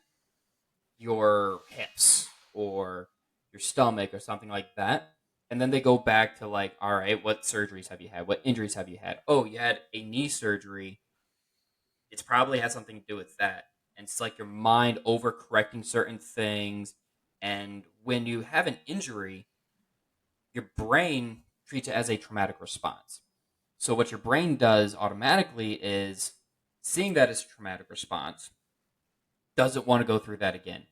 your hips or your stomach or something like that? And then they go back to like, all right, what surgeries have you had? What injuries have you had? Oh, you had a knee surgery. It's probably has something to do with that. And it's like your mind overcorrecting certain things. And when you have an injury, your brain treats it as a traumatic response. So what your brain does automatically is, seeing that as a traumatic response, doesn't want to go through that again.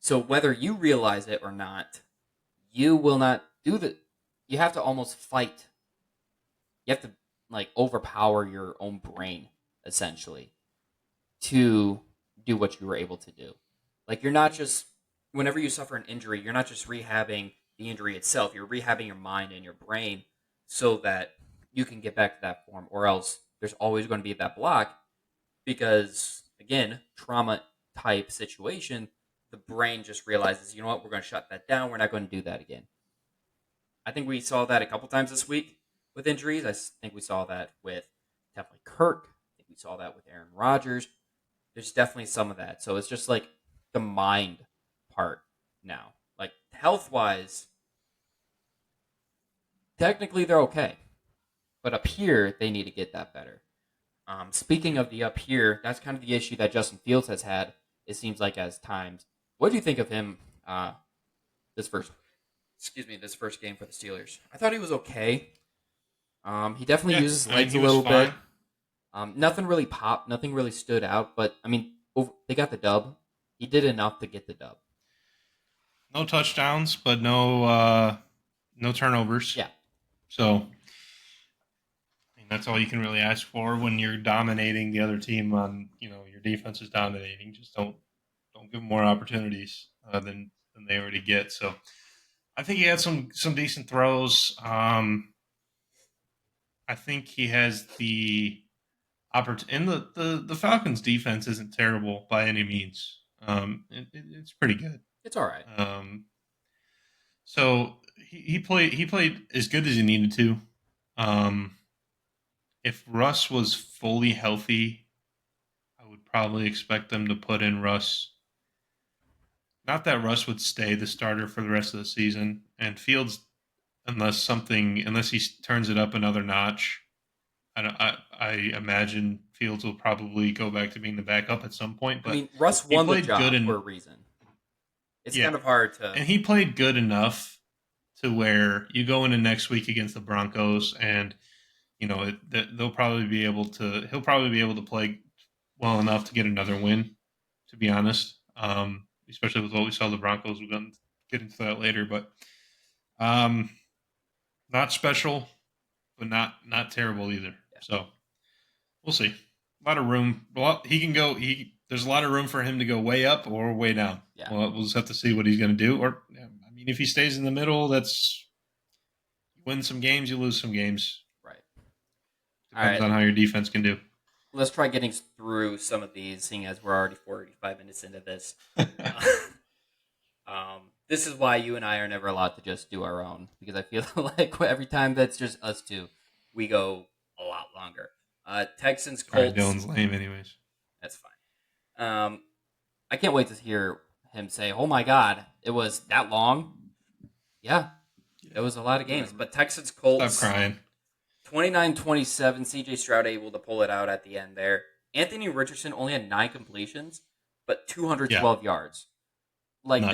So whether you realize it or not, you will not do that. You have to almost fight. You have to like overpower your own brain essentially to do what you were able to do. Like, you're not just, whenever you suffer an injury, you're not just rehabbing the injury itself. You're rehabbing your mind and your brain so that you can get back to that form, or else there's always going to be that block because, again, trauma type situation, the brain just realizes, you know what, we're going to shut that down. We're not going to do that again. I think we saw that a couple times this week with injuries. I think we saw that with definitely Kirk. I think we saw that with Aaron Rodgers. There's definitely some of that. So it's just like the mind part now. Like, health-wise, technically they're okay. But up here, they need to get that better. Speaking of the up here, that's kind of the issue that Justin Fields has had, it seems like, as times. What do you think of him this first game for the Steelers? I thought he was okay. He definitely uses his legs a little bit. Nothing really popped. Nothing really stood out. But, I mean, they got the dub. He did enough to get the dub. No touchdowns, but no turnovers. Yeah. So that's all you can really ask for when you're dominating the other team on, your defense is dominating. Just don't Don't give them more opportunities than they already get. So I think he had some decent throws. I think he has the opportunity. And the Falcons' defense isn't terrible by any means. It's pretty good. It's all right. So he played as good as he needed to. If Russ was fully healthy, I would probably expect them to put in Russ. Not that Russ would stay the starter for the rest of the season, and Fields, unless he turns it up another notch, I imagine Fields will probably go back to being the backup at some point. But Russ won the job for a reason. It's kind of hard to. And he played good enough to where you go into next week against the Broncos, and they'll probably be able to. He'll probably be able to play well enough to get another win. To be honest, especially with what we saw the Broncos. We're going to get into that later, but not special, but not terrible either. Yeah. So we'll see. A lot of room. He can go. There's a lot of room for him to go way up or way down. Yeah. Well, we'll just have to see what he's going to do. Or, if he stays in the middle, that's you win some games, you lose some games. Right. Depends on how your defense can do. Let's try getting through some of these, seeing as we're already 45 minutes into this. This is why you and I are never allowed to just do our own, because I feel like every time that's just us two, we go a lot longer. Texans, Colts. Dylan's lame anyways. That's fine. I can't wait to hear him say, "Oh my God, it was that long." Yeah, it was a lot of games. But Texans, Colts. Stop crying. 29-27, C.J. Stroud able to pull it out at the end there. Anthony Richardson only had 9 completions, but 212 yards.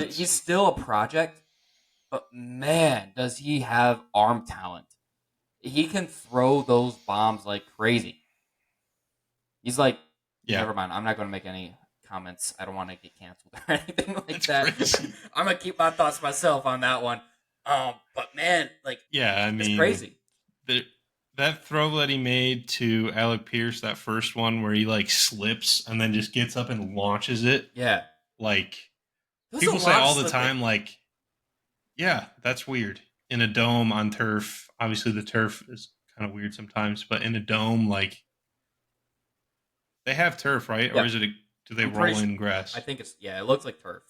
He's still a project, but man, does he have arm talent. He can throw those bombs like crazy. He's never mind. I'm not going to make any comments. I don't want to get canceled or anything like that. Crazy. I'm going to keep my thoughts myself on that one. But man, it's crazy. That throw that he made to Alec Pierce, that first one where he slips and then just gets up and launches it. Yeah. People say all the time, that's weird. In a dome on turf, obviously the turf is kind of weird sometimes, but in a dome, they have turf, right? Yeah. Or do they roll in grass? I think it looks like turf.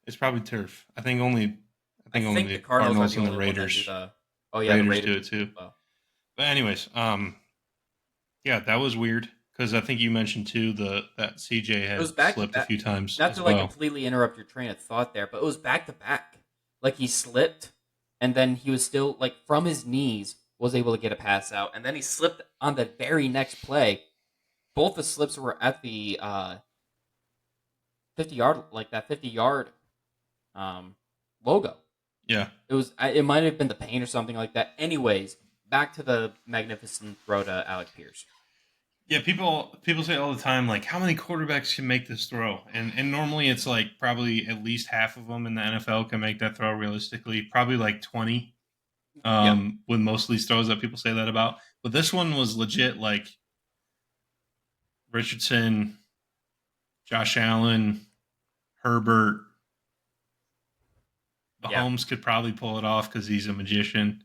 It's probably turf. I think only the Cardinals and the Raiders. The Raiders do it too. Oh. But anyways, that was weird because I think you mentioned too that CJ had slipped a few times. Not to completely interrupt your train of thought there, but it was back to back. He slipped, and then he was still from his knees was able to get a pass out, and then he slipped on the very next play. Both the slips were at the 50-yard, that 50-yard logo. Yeah, it might have been the paint or something like that. Anyways. Back to the magnificent throw to Alec Pierce. Yeah, people say all the time, how many quarterbacks can make this throw? And normally it's probably at least half of them in the NFL can make that throw realistically. Probably 20 with most of these throws that people say that about. But this one was legit Richardson, Josh Allen, Herbert. Mahomes could probably pull it off because he's a magician.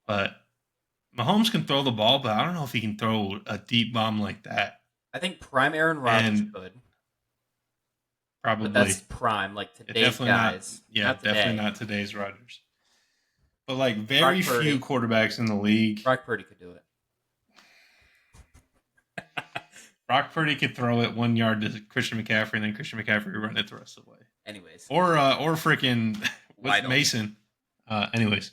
But Mahomes can throw the ball, but I don't know if he can throw a deep bomb like that. I think prime Aaron Rodgers could. Probably. But that's prime, today's guys. Definitely not today's Rodgers. But very few quarterbacks in the league. Brock Purdy could do it. Brock Purdy could throw it 1 yard to Christian McCaffrey, and then Christian McCaffrey would run it the rest of the way. Anyways. Or freaking with Mason. Anyways.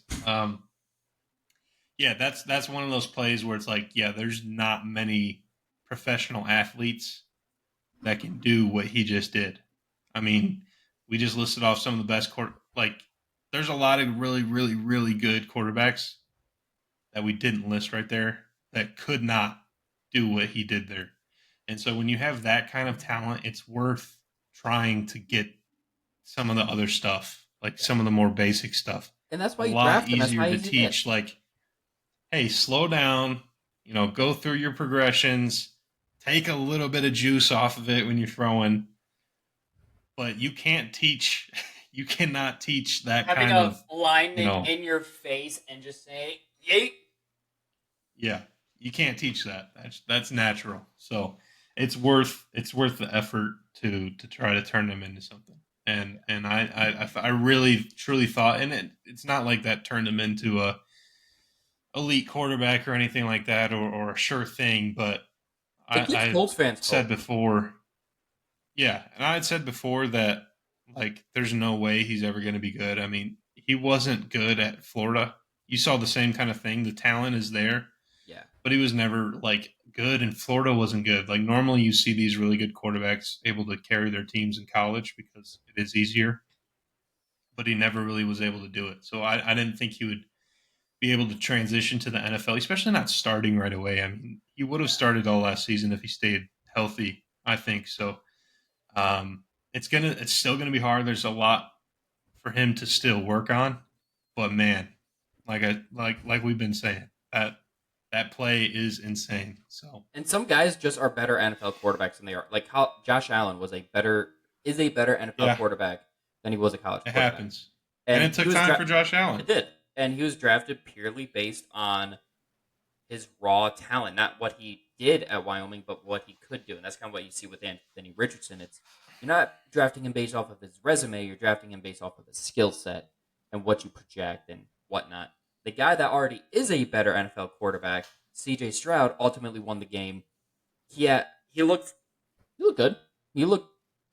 Yeah, that's one of those plays where it's there's not many professional athletes that can do what he just did. I mean, we just listed off some of the best there's a lot of really, really, really good quarterbacks that we didn't list right there that could not do what he did there. And so when you have that kind of talent, it's worth trying to get some of the other stuff, some of the more basic stuff. And that's why you draft him. That's a lot easier to teach. Hey, slow down, go through your progressions, take a little bit of juice off of it when you're throwing, but you can't teach. You cannot teach that Having kind a of lineman in your face and just saying, "Yeet." Yeah, you can't teach that. That's natural. So it's worth the effort to try to turn them into something. And I really truly thought, and it's not like that turned him into a elite quarterback or anything like that, or a sure thing. But It gives I Colts fans said hope. before, yeah, and I had said before that like there's no way he's ever going to be good. I mean, he wasn't good at Florida. You saw the same kind of thing. The talent is there, Yeah. but he was never like good, and Florida wasn't good. Like normally you see these really good quarterbacks able to carry their teams in college because it is easier, but he never really was able to do it. So I didn't think he would be able to transition to the NFL, especially not starting right away. I mean, he would have started all last season if he stayed healthy, I think. So it's still gonna be hard. There's a lot for him to still work on, but man, like we've been saying, that play is insane. So And some guys just are better NFL quarterbacks than they are. Like how Josh Allen is a better NFL yeah, quarterback than he was a college it quarterback. happens. And And it took time for Josh Allen. it did. And he was drafted purely based on his raw talent, not what he did at Wyoming, but what he could do. And that's kind of what you see with Anthony Richardson. You're not drafting him based off of his resume, you're drafting him based off of his skill set and what you project and whatnot. The guy that already is a better NFL quarterback, CJ Stroud, ultimately won the game. He looked good. He looked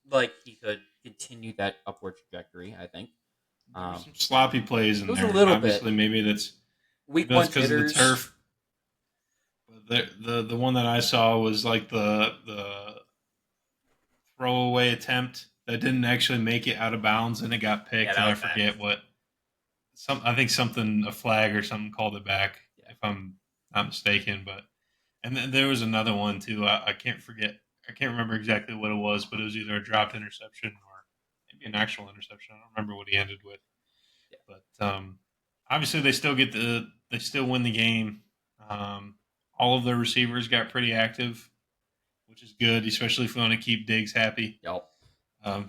like he could continue that upward trajectory, I think. There were some sloppy plays in It was there. a little Obviously, bit. maybe that's Week one because of the jitters. turf. The one that I saw was like the throwaway attempt that didn't actually make it out of bounds and it got picked, that and I was bad. forget what. I think a flag or something called it back, if I'm not mistaken. But and then there was another one too. I can't forget. I can't remember exactly what it was, but it was either a dropped interception or maybe an actual interception. I don't remember what he ended with. But obviously, they still win the game. All of their receivers got pretty active, which is good, especially if we want to keep Diggs happy. Yep.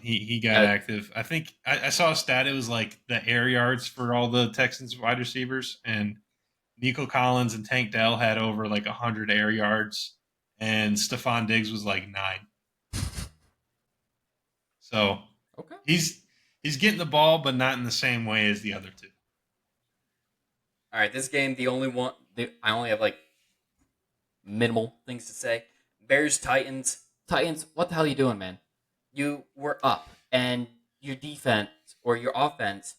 He got active. I think I saw a stat. It was like the air yards for all the Texans wide receivers, and Nico Collins and Tank Dell had over like 100 air yards, and Stephon Diggs was like 9. So Okay. he's getting the ball, but not in the same way as the other two. All right, this game, I only have like minimal things to say. Bears Titans. Titans, what the hell are you doing, man? You were up, and your defense or your offense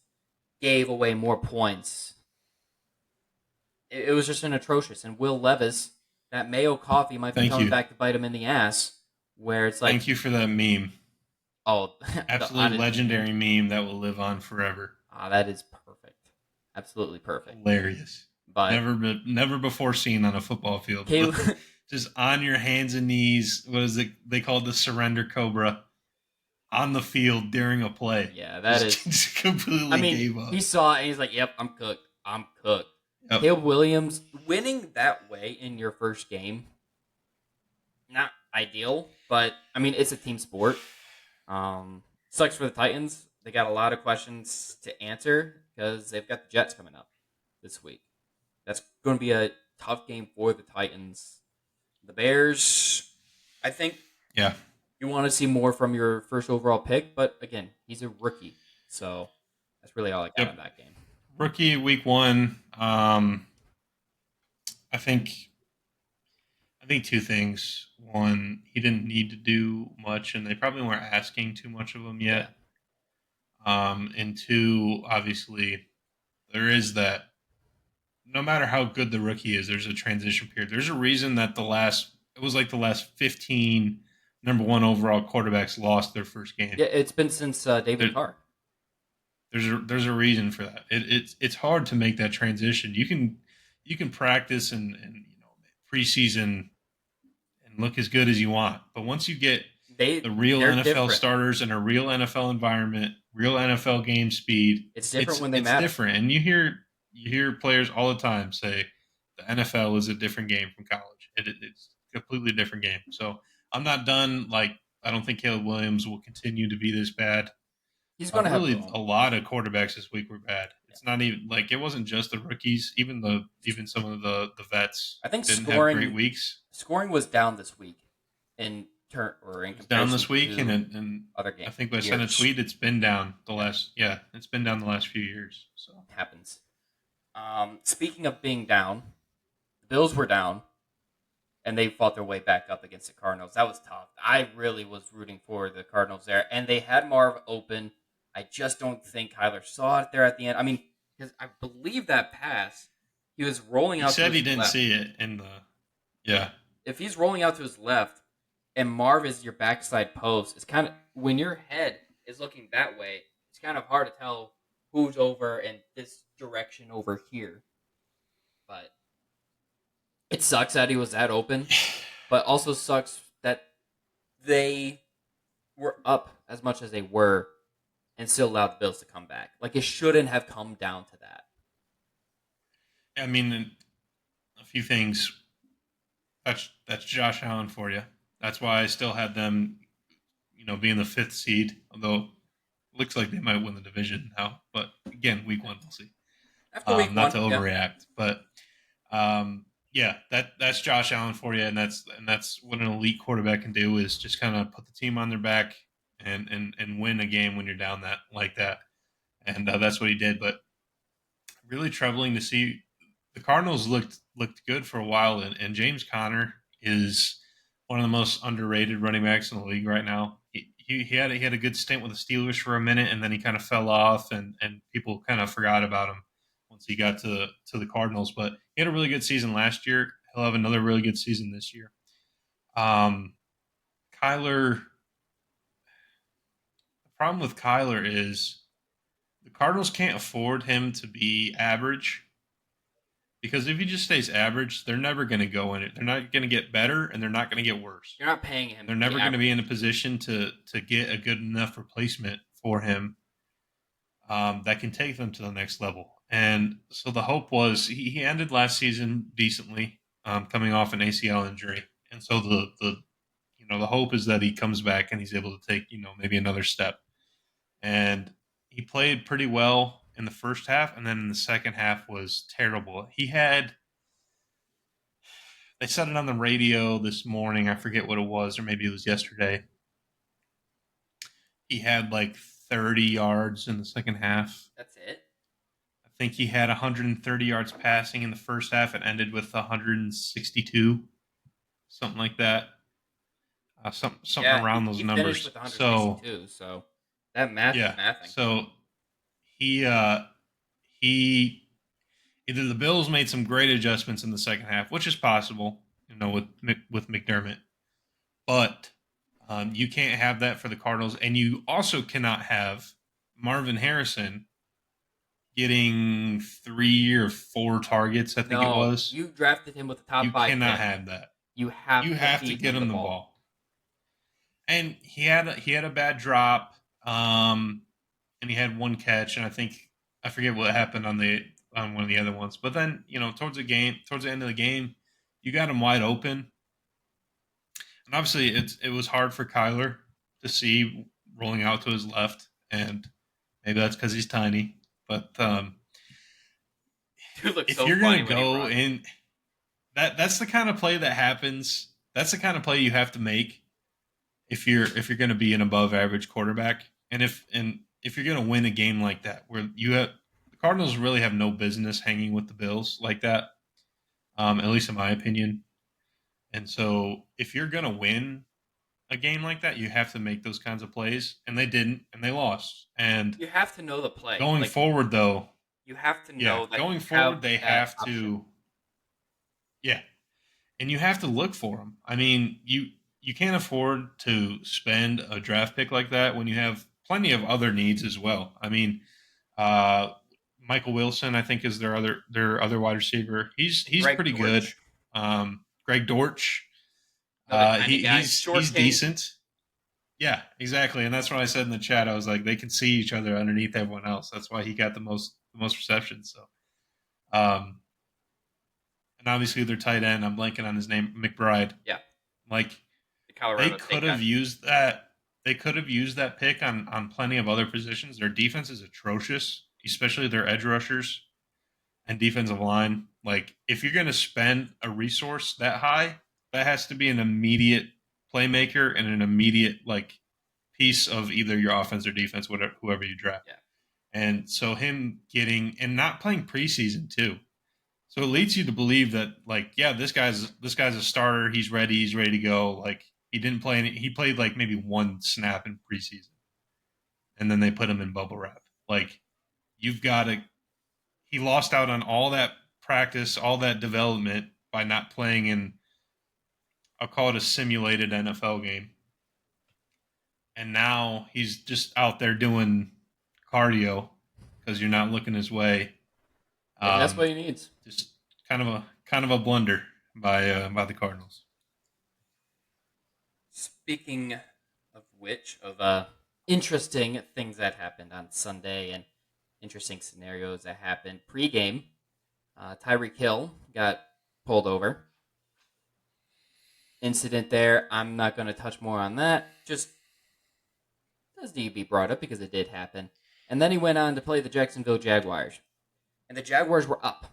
gave away more points. It was just an atrocious. And Will Levis, that Mayo coffee might be coming back to bite him in the ass. Where it's like, thank you for that meme. Oh, absolute legendary meme that will live on forever. That is perfect. Absolutely perfect. Hilarious. But never before seen on a football field. Just on your hands and knees. What is it? They call it the surrender cobra on the field during a play. Yeah, that just completely gave up. He saw it and he's like, "Yep, I'm cooked. I'm cooked." Yep. Caleb Williams winning that way in your first game, not ideal, but I mean it's a team sport. Sucks for the Titans. They got a lot of questions to answer because they've got the Jets coming up this week. That's going to be a tough game for the Titans. The Bears, I think you want to see more from your first overall pick, but again, he's a rookie. So that's really all I got in that game. Rookie week 1. I think two things. One, he didn't need to do much, and they probably weren't asking too much of him yet. Yeah. And two, obviously, there is that. No matter how good the rookie is, there's a transition period. There's a reason that the last 15 number 1 overall quarterbacks lost their first game. Yeah, it's been since David Carr. There's a reason for that. It's hard to make that transition. You can practice and preseason and look as good as you want, but once you get the real NFL different. Starters in a real NFL environment, real NFL game speed, it's different when they matter. It's different, and you hear players all the time say the NFL is a different game from college. It's a completely different game. So I'm not done like I don't think Caleb Williams will continue to be this bad. He's going to have really a lot of quarterbacks this week were bad. It's not even like it wasn't just the rookies. Even some of the vets. I think didn't scoring have great weeks. Scoring was down this week in comparison down this week, to and other games. I think I sent a tweet. It's been down it's been down the last few years. So it happens. Speaking of being down, the Bills were down, and they fought their way back up against the Cardinals. That was tough. I really was rooting for the Cardinals there, and they had Marv open. I just don't think Kyler saw it there at the end. I mean, because I believe that pass, he was rolling out. He said to his he didn't left. see it in the. Yeah. If he's rolling out to his left, and Marv is your backside post, it's kind of when your head is looking that way. It's kind of hard to tell who's over in this direction over here. But it sucks that he was that open, but also sucks that they were up as much as they were and still allowed the Bills to come back. Like, it shouldn't have come down to that. I mean, a few things. That's Josh Allen for you. That's why I still had them, being the 5th seed, although it looks like they might win the division now. But again, week 1, we'll see. After week not one, to overreact, but that's Josh Allen for you, and that's what an elite quarterback can do is just kind of put the team on their back and win a game when you're down like that, and that's what he did. But really troubling to see. The Cardinals looked good for a while, and James Conner is one of the most underrated running backs in the league right now. He had a good stint with the Steelers for a minute, and then he kind of fell off, and people kind of forgot about him once he got to the Cardinals. But he had a really good season last year. He'll have another really good season this year. Kyler. The problem with Kyler is the Cardinals can't afford him to be average. Because if he just stays average, they're never going to go in it. They're not going to get better, and they're not going to get worse. You're not paying him. They're never going to be in a position to get a good enough replacement for him that can take them to the next level. And so the hope was he ended last season decently, coming off an ACL injury. And so the hope is that he comes back and he's able to take maybe another step. And he played pretty well in the first half, and then in the second half was terrible. They said it on the radio this morning. I forget what it was, or maybe it was yesterday. He had like 30 yards in the second half. That's it? I think he had 130 yards passing in the first half. It ended with 162, something like that. Something around those numbers. With 162, so that math is mathing. So he either the Bills made some great adjustments in the second half, which is possible, with McDermott, but you can't have that for the Cardinals, and you also cannot have Marvin Harrison getting 3 or 4 targets. I think it was. You drafted him with the top 5. You cannot have that. You have to get him the ball. And he had a bad drop. And he had 1 catch, and I forget what happened on one of the other ones. But then, towards the end of the game, you got him wide open. And obviously, it was hard for Kyler to see rolling out to his left, and maybe that's because he's tiny. But if you're going to go in, that's the kind of play that happens. That's the kind of play you have to make if you're going to be an above average quarterback, and if you're going to win a game like that, where the Cardinals really have no business hanging with the Bills like that, at least in my opinion. And so if you're going to win a game like that, you have to make those kinds of plays, and they didn't, and they lost. And you have to know the play. Going forward, though, you have to know that going forward, they have option. to, and you have to look for them. I mean, you can't afford to spend a draft pick like that when you have plenty of other needs as well. I mean, Michael Wilson, I think, is their other wide receiver. He's pretty good. Greg Dortch, he's decent. Yeah, exactly. And that's what I said in the chat. I was like, they can see each other underneath everyone else. That's why he got the most receptions. So, and obviously their tight end, I'm blanking on his name, McBride. Yeah, like The They Colorado could take have on. used that. They could have used that pick on plenty of other positions. Their defense is atrocious, especially their edge rushers and defensive line. Like, if you're going to spend a resource that high, that has to be an immediate playmaker and an immediate like piece of either your offense or defense, whatever whoever you draft. Yeah. And so him getting and not playing preseason too. So it leads you to believe that, like, yeah, this guy's a starter. He's ready. He's ready to go. Like, he didn't play any. He played like maybe one snap in preseason, and then they put him in bubble wrap. Like, you've got to. He lost out on all that practice, all that development by not playing in. I'll call it a simulated NFL game, and now he's just out there doing cardio because you're not looking his way. Maybe that's what he needs. Just kind of a blunder by the Cardinals. Speaking of which, of interesting things that happened on Sunday and interesting scenarios that happened pre-game, Tyreek Hill got pulled over. Incident there. I'm not going to touch more on that. Just does need to be brought up because it did happen. And then he went on to play the Jacksonville Jaguars. And the Jaguars were up.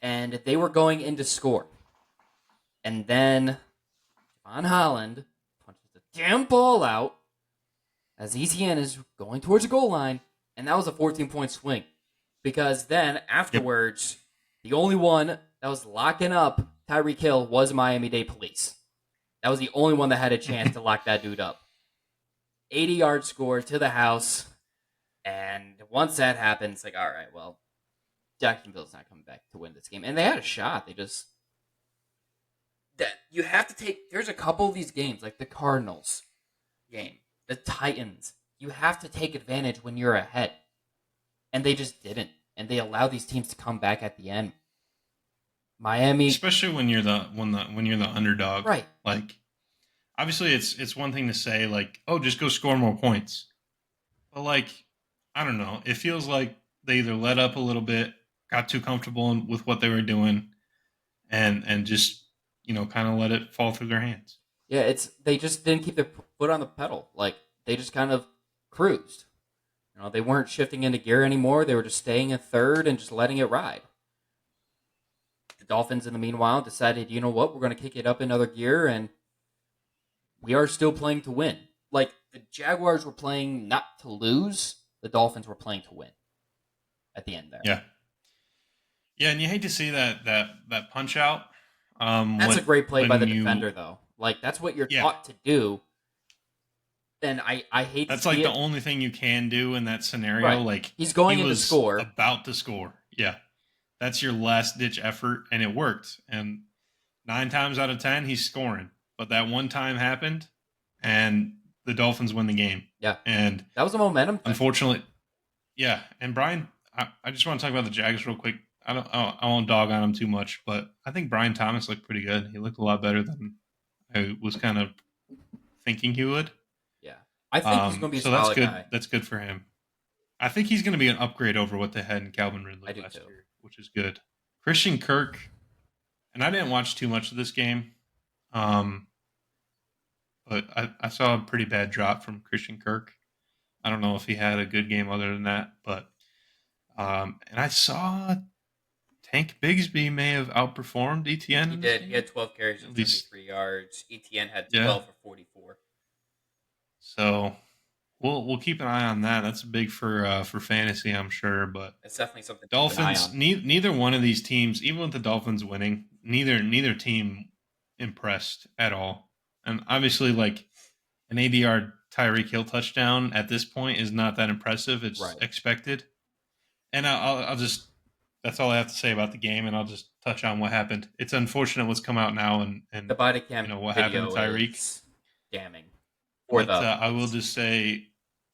And they were going in to score. And then Von Holland punches the damn ball out as ETN is going towards the goal line. And that was a 14-point swing. Because then, afterwards, the only one that was locking up Tyreek Hill was Miami-Dade Police. That was the only one that had a chance to lock that dude up. 80-yard score to the house. And once that happened, it's like, all right, well, Jacksonville's not coming back to win this game. And they had a shot. They just... You have to take... There's a couple of these games, like the Cardinals game, the Titans. You have to take advantage when you're ahead. And they just didn't. And they allowed these teams to come back at the end. Miami... Especially when you're the underdog. Right. Like, obviously it's one thing to say, like, oh, just go score more points. But, like, I don't know. It feels like they either let up a little bit, got too comfortable with what they were doing, and just, kind of let it fall through their hands. Yeah, they just didn't keep their foot on the pedal. Like, they just kind of cruised. They weren't shifting into gear anymore. They were just staying in third and just letting it ride. The Dolphins, in the meanwhile, decided, you know what, we're going to kick it up another gear, and we are still playing to win. Like, the Jaguars were playing not to lose. The Dolphins were playing to win at the end there. Yeah. Yeah, and you hate to see that punch out. That's a great play by the defender, though. Like, that's what you're taught to do. And I hate that's to see like it. The only thing you can do in that scenario. Right. Like, he's going in to was score. About to score. Yeah. That's your last ditch effort, and it worked. And 9 times out of 10, he's scoring. But that one time happened, and the Dolphins win the game. Yeah. And that was a momentum thing. Unfortunately, yeah. And Brian, I just want to talk about the Jags real quick. I won't dog on him too much, but I think Brian Thomas looked pretty good. He looked a lot better than I was kind of thinking he would. Yeah. I think he's going to be a so solid that's good. guy. That's good for him. I think he's going to be an upgrade over what they had in Calvin Ridley last too. year, which is good. Christian Kirk, and I didn't watch too much of this game, but I saw a pretty bad drop from Christian Kirk. I don't know if he had a good game other than that, but and I saw Tank Bigsby may have outperformed ETN. He did. He had 12 carries and 73 yards. ETN had 12 for 44. So we'll keep an eye on that. That's big for fantasy, I'm sure. But it's definitely something. Dolphins. Neither one of these teams, even with the Dolphins winning, neither team impressed at all. And obviously, like an 80-yard Tyreek Hill touchdown at this point is not that impressive. It's expected. And I'll just. That's all I have to say about the game, and I'll just touch on what happened. It's unfortunate what's come out now, and the body cam what happened to Tyreek. Is damning. I will just say,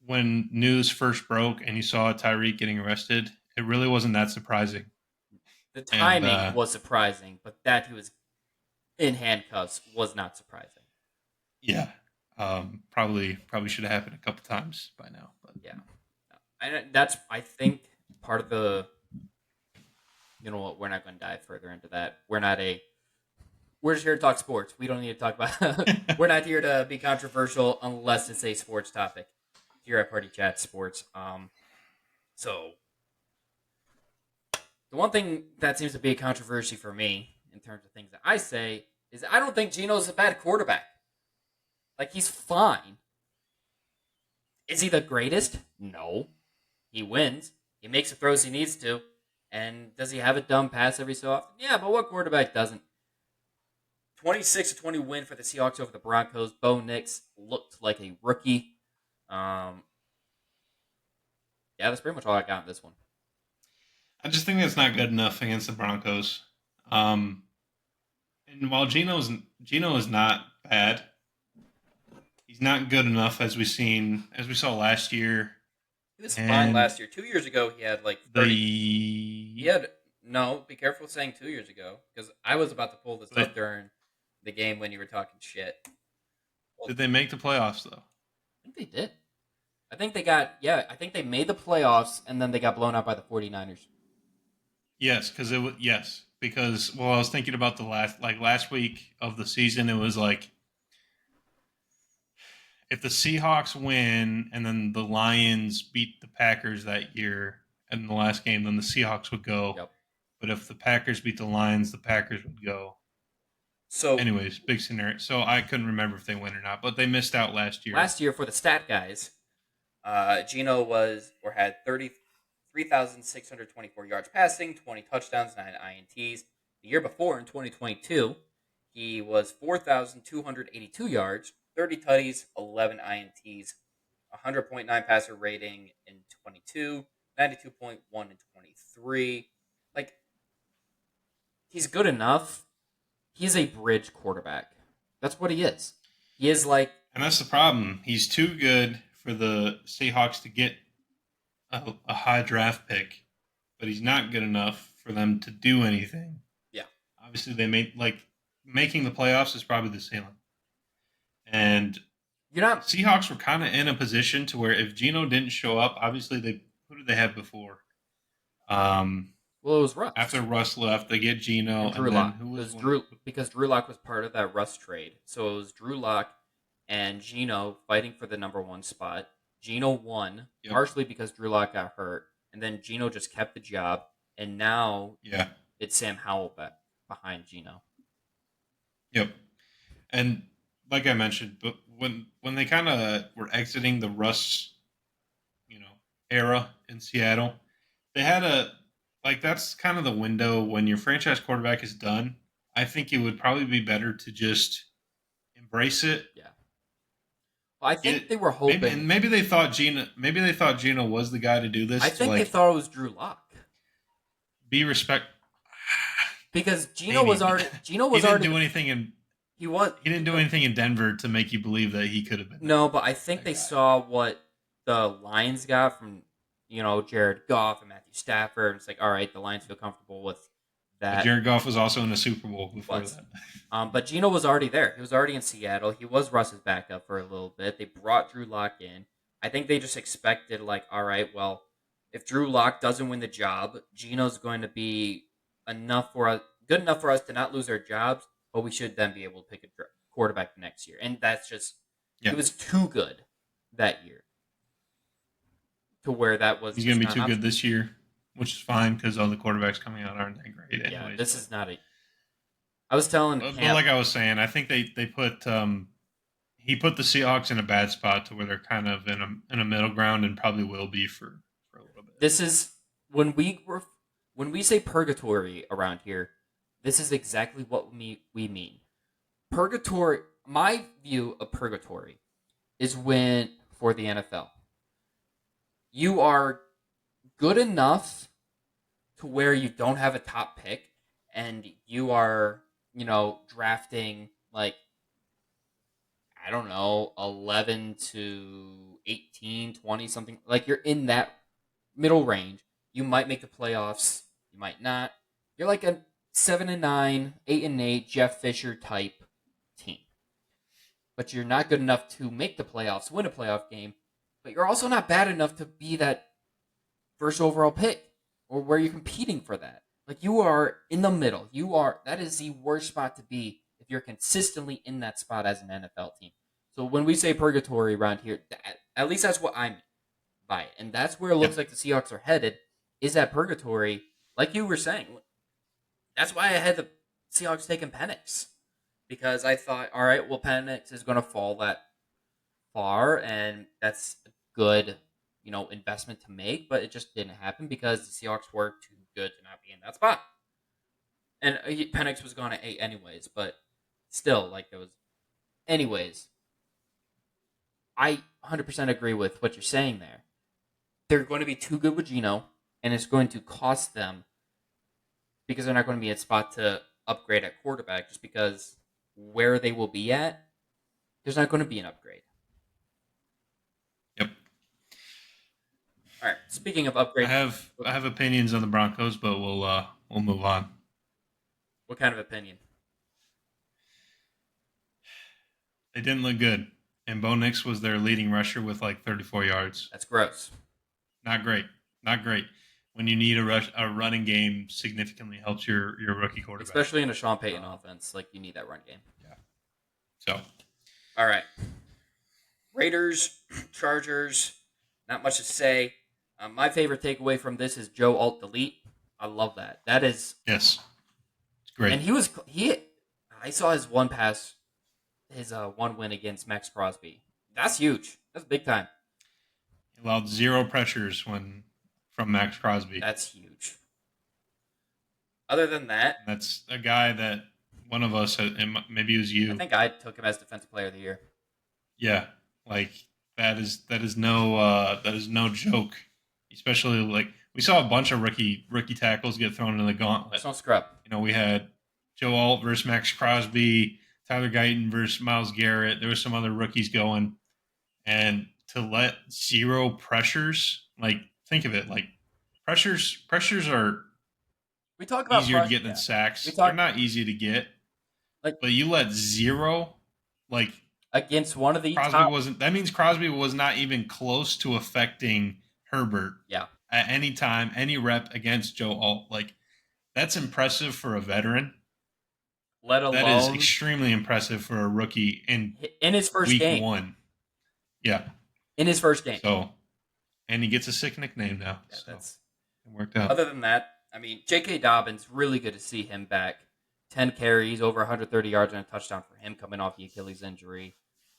when news first broke and you saw Tyreek getting arrested, it really wasn't that surprising. The timing was surprising, but that he was in handcuffs was not surprising. Yeah, probably should have happened a couple times by now. But yeah, and that's I think part of the. You know what? We're not going to dive further into that. We're not a We're just here to talk sports. We don't need to talk about. We're not here to be controversial unless it's a sports topic. Here at Party Chat Sports. So the one thing that seems to be a controversy for me in terms of things that I say is I don't think Geno's a bad quarterback. Like, he's fine. Is he the greatest? No. He wins. He makes the throws he needs to. And does he have a dumb pass every so often? Yeah, but what quarterback doesn't? 26-20 win for the Seahawks over the Broncos. Bo Nix looked like a rookie. Yeah, that's pretty much all I got in this one. I just think that's not good enough against the Broncos. And while Geno is not bad, he's not good enough as we saw last year. He was fine last year. 2 years ago, he had like 30. Be careful saying 2 years ago, because I was about to pull this up during the game when you were talking shit. Well, did they make the playoffs though? I think they did. I think they made the playoffs, and then they got blown out by the 49ers. Yes, because I was thinking about the last week of the season. It was like, if the Seahawks win and then the Lions beat the Packers that year in the last game, then the Seahawks would go. Yep. But if the Packers beat the Lions, the Packers would go. So, anyways, big scenario. So I couldn't remember if they win or not, but they missed out last year. Last year, for the stat guys, Geno had 33,624 yards passing, 20 touchdowns, 9 INTs. The year before, in 2022, he was 4,282 yards, 30 tutties, 11 INTs, 100.9 passer rating in 22, 92.1 in 23. Like, he's good enough. He's a bridge quarterback. That's what he is. He is like... And that's the problem. He's too good for the Seahawks to get a high draft pick, but he's not good enough for them to do anything. Yeah. Obviously, making the playoffs is probably the ceiling. And Seahawks were kind of in a position to where if Geno didn't show up, obviously who did they have before? Well, it was Russ. After Russ left, they get Geno and Drew Lock. Because Drew Lock was part of that Russ trade. So it was Drew Lock and Geno fighting for the number one spot. Geno won, partially because Drew Lock got hurt, and then Geno just kept the job, and now it's Sam Howell back behind Geno. Yep. And like I mentioned, but when they kind of were exiting the Russ, era in Seattle, they had that's kind of the window when your franchise quarterback is done. I think it would probably be better to just embrace it. Yeah. Well, I think they were hoping. Maybe they thought Geno was the guy to do this. I think they thought it was Drew Lock. Be respect. Because Geno was already. He didn't do anything He didn't do anything in Denver to make you believe that he could have been. No, but I think they saw what the Lions got from, Jared Goff and Matthew Stafford. It's like, all right, the Lions feel comfortable with that. But Jared Goff was also in the Super Bowl before that. But Geno was already there. He was already in Seattle. He was Russ's backup for a little bit. They brought Drew Lock in. I think they just expected, all right, well, if Drew Lock doesn't win the job, Geno's going to be good enough for us to not lose our jobs, but we should then be able to pick a quarterback next year. And that's just, It was too good that year to where that was. He's going to be too good this year, which is fine because all the quarterbacks coming out aren't that great anyways. Yeah, this is not I was telling But like I was saying, I think they put he put the Seahawks in a bad spot to where they're kind of in a middle ground and probably will be for a little bit. This is when we say purgatory around here. This is exactly what we mean. Purgatory. My view of purgatory is when, for the NFL, you are good enough to where you don't have a top pick and you are, drafting 11 to 18, 20, something. Like, you're in that middle range. You might make the playoffs. You might not. You're like a 7-9, 8-8 Jeff Fisher type team. But you're not good enough to make the playoffs, win a playoff game. But you're also not bad enough to be that first overall pick or where you're competing for that. Like, you are in the middle. That is the worst spot to be you're consistently in that spot as an NFL team. So when we say purgatory around here, at least that's what I mean by it. And that's where it looks like the Seahawks are headed, is that purgatory, like you were saying. That's why I had the Seahawks taking Penix. Because I thought, all right, well, Penix is going to fall that far, and that's a good, investment to make, but it just didn't happen because the Seahawks were too good to not be in that spot. And Penix was gone at 8 anyways, but still, like, it was... Anyways, I 100% agree with what you're saying there. They're going to be too good with Geno, and it's going to cost them because they're not going to be in a spot to upgrade at quarterback just because where they will be at, there's not going to be an upgrade. Yep. All right. Speaking of upgrade, I have opinions on the Broncos, but we'll move on. What kind of opinion? They didn't look good, and Bo Nix was their leading rusher with like 34 yards. That's gross. Not great. Not great. When you need a running game significantly helps your rookie quarterback. Especially in a Sean Payton offense, like you need that run game. Yeah. So. All right. Raiders, Chargers, not much to say. My favorite takeaway from this is Joe Alt Delete. I love that. That is... Yes. It's great. And I saw his one pass, his one win against Max Crosby. That's huge. That's big time. He allowed 0 pressures from Max Crosby. That's huge. Other than that... That's a guy that one of us, maybe it was you. I think I took him as Defensive Player of the Year. Yeah. Like, that is no joke. Especially, like, we saw a bunch of rookie tackles get thrown in the gauntlet. That's no scrub. We had Joe Alt versus Max Crosby, Tyler Guyton versus Myles Garrett. There were some other rookies going. And to let 0 pressures, like, think of it, like, pressures are we talk about easier to get than sacks. They're not easy to get. But you let 0, like, against one of the that means Crosby was not even close to affecting Herbert. Yeah. At any time, any rep against Joe Alt. Like, that's impressive for a veteran. Let alone... That is extremely impressive for a rookie in his first week game. 1. Yeah. In his first game. So, and he gets a sick nickname now. Yeah, so it worked out. Other than that, I mean, J.K. Dobbins, really good to see him back. 10 carries, over 130 yards and a touchdown for him coming off the Achilles injury.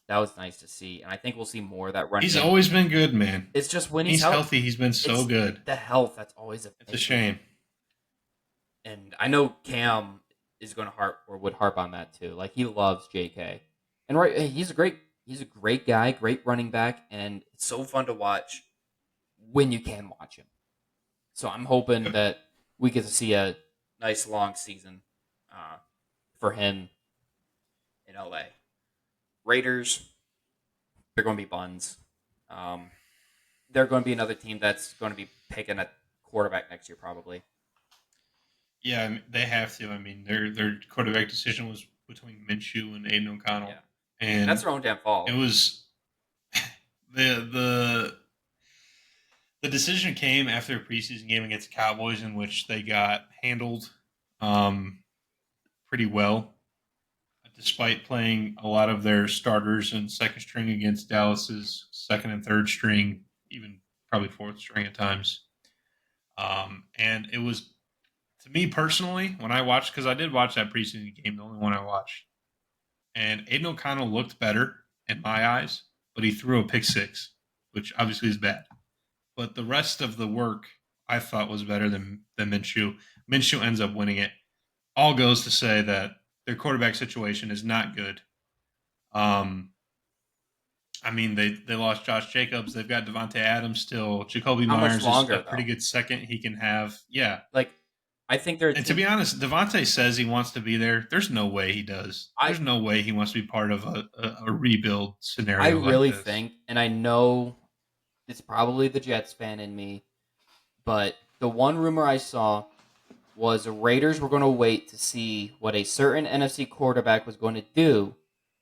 That was nice to see. And I think we'll see more of that run. He's always been good, man. It's just when he's healthy, he's been so good. The health, that's always it's a shame. And I know Cam is going to would harp on that too. Like, he loves JK. And he's a great guy, great running back, and it's so fun to watch when you can watch him. So I'm hoping that we get to see a nice long season for him in LA. Raiders, they're going to be buns. They're going to be another team that's going to be picking a quarterback next year, probably. Yeah, I mean, they have to. I mean, their quarterback decision was between Minshew and Aiden O'Connell, and that's their own damn fault. It was the decision came after a preseason game against the Cowboys, in which they got handled pretty well, despite playing a lot of their starters and second string against Dallas's second and third string, even probably fourth string at times. And it was, to me personally, when I watched, because I did watch that preseason game, the only one I watched, and Aiden O'Connell looked better in my eyes, but he threw a pick 6, which obviously is bad. But the rest of the work I thought was better than Minshew. Minshew ends up winning it. All goes to say that their quarterback situation is not good. I mean, they lost Josh Jacobs. They've got Devontae Adams still. Jacoby Myers is a pretty good second he can have. Yeah. Like, I think they're... And to be honest, Devontae says he wants to be there. There's no way he does. There's no way he wants to be part of a rebuild scenario. I really think, and I know it's probably the Jets fan in me, but the one rumor I saw was the Raiders were going to wait to see what a certain NFC quarterback was going to do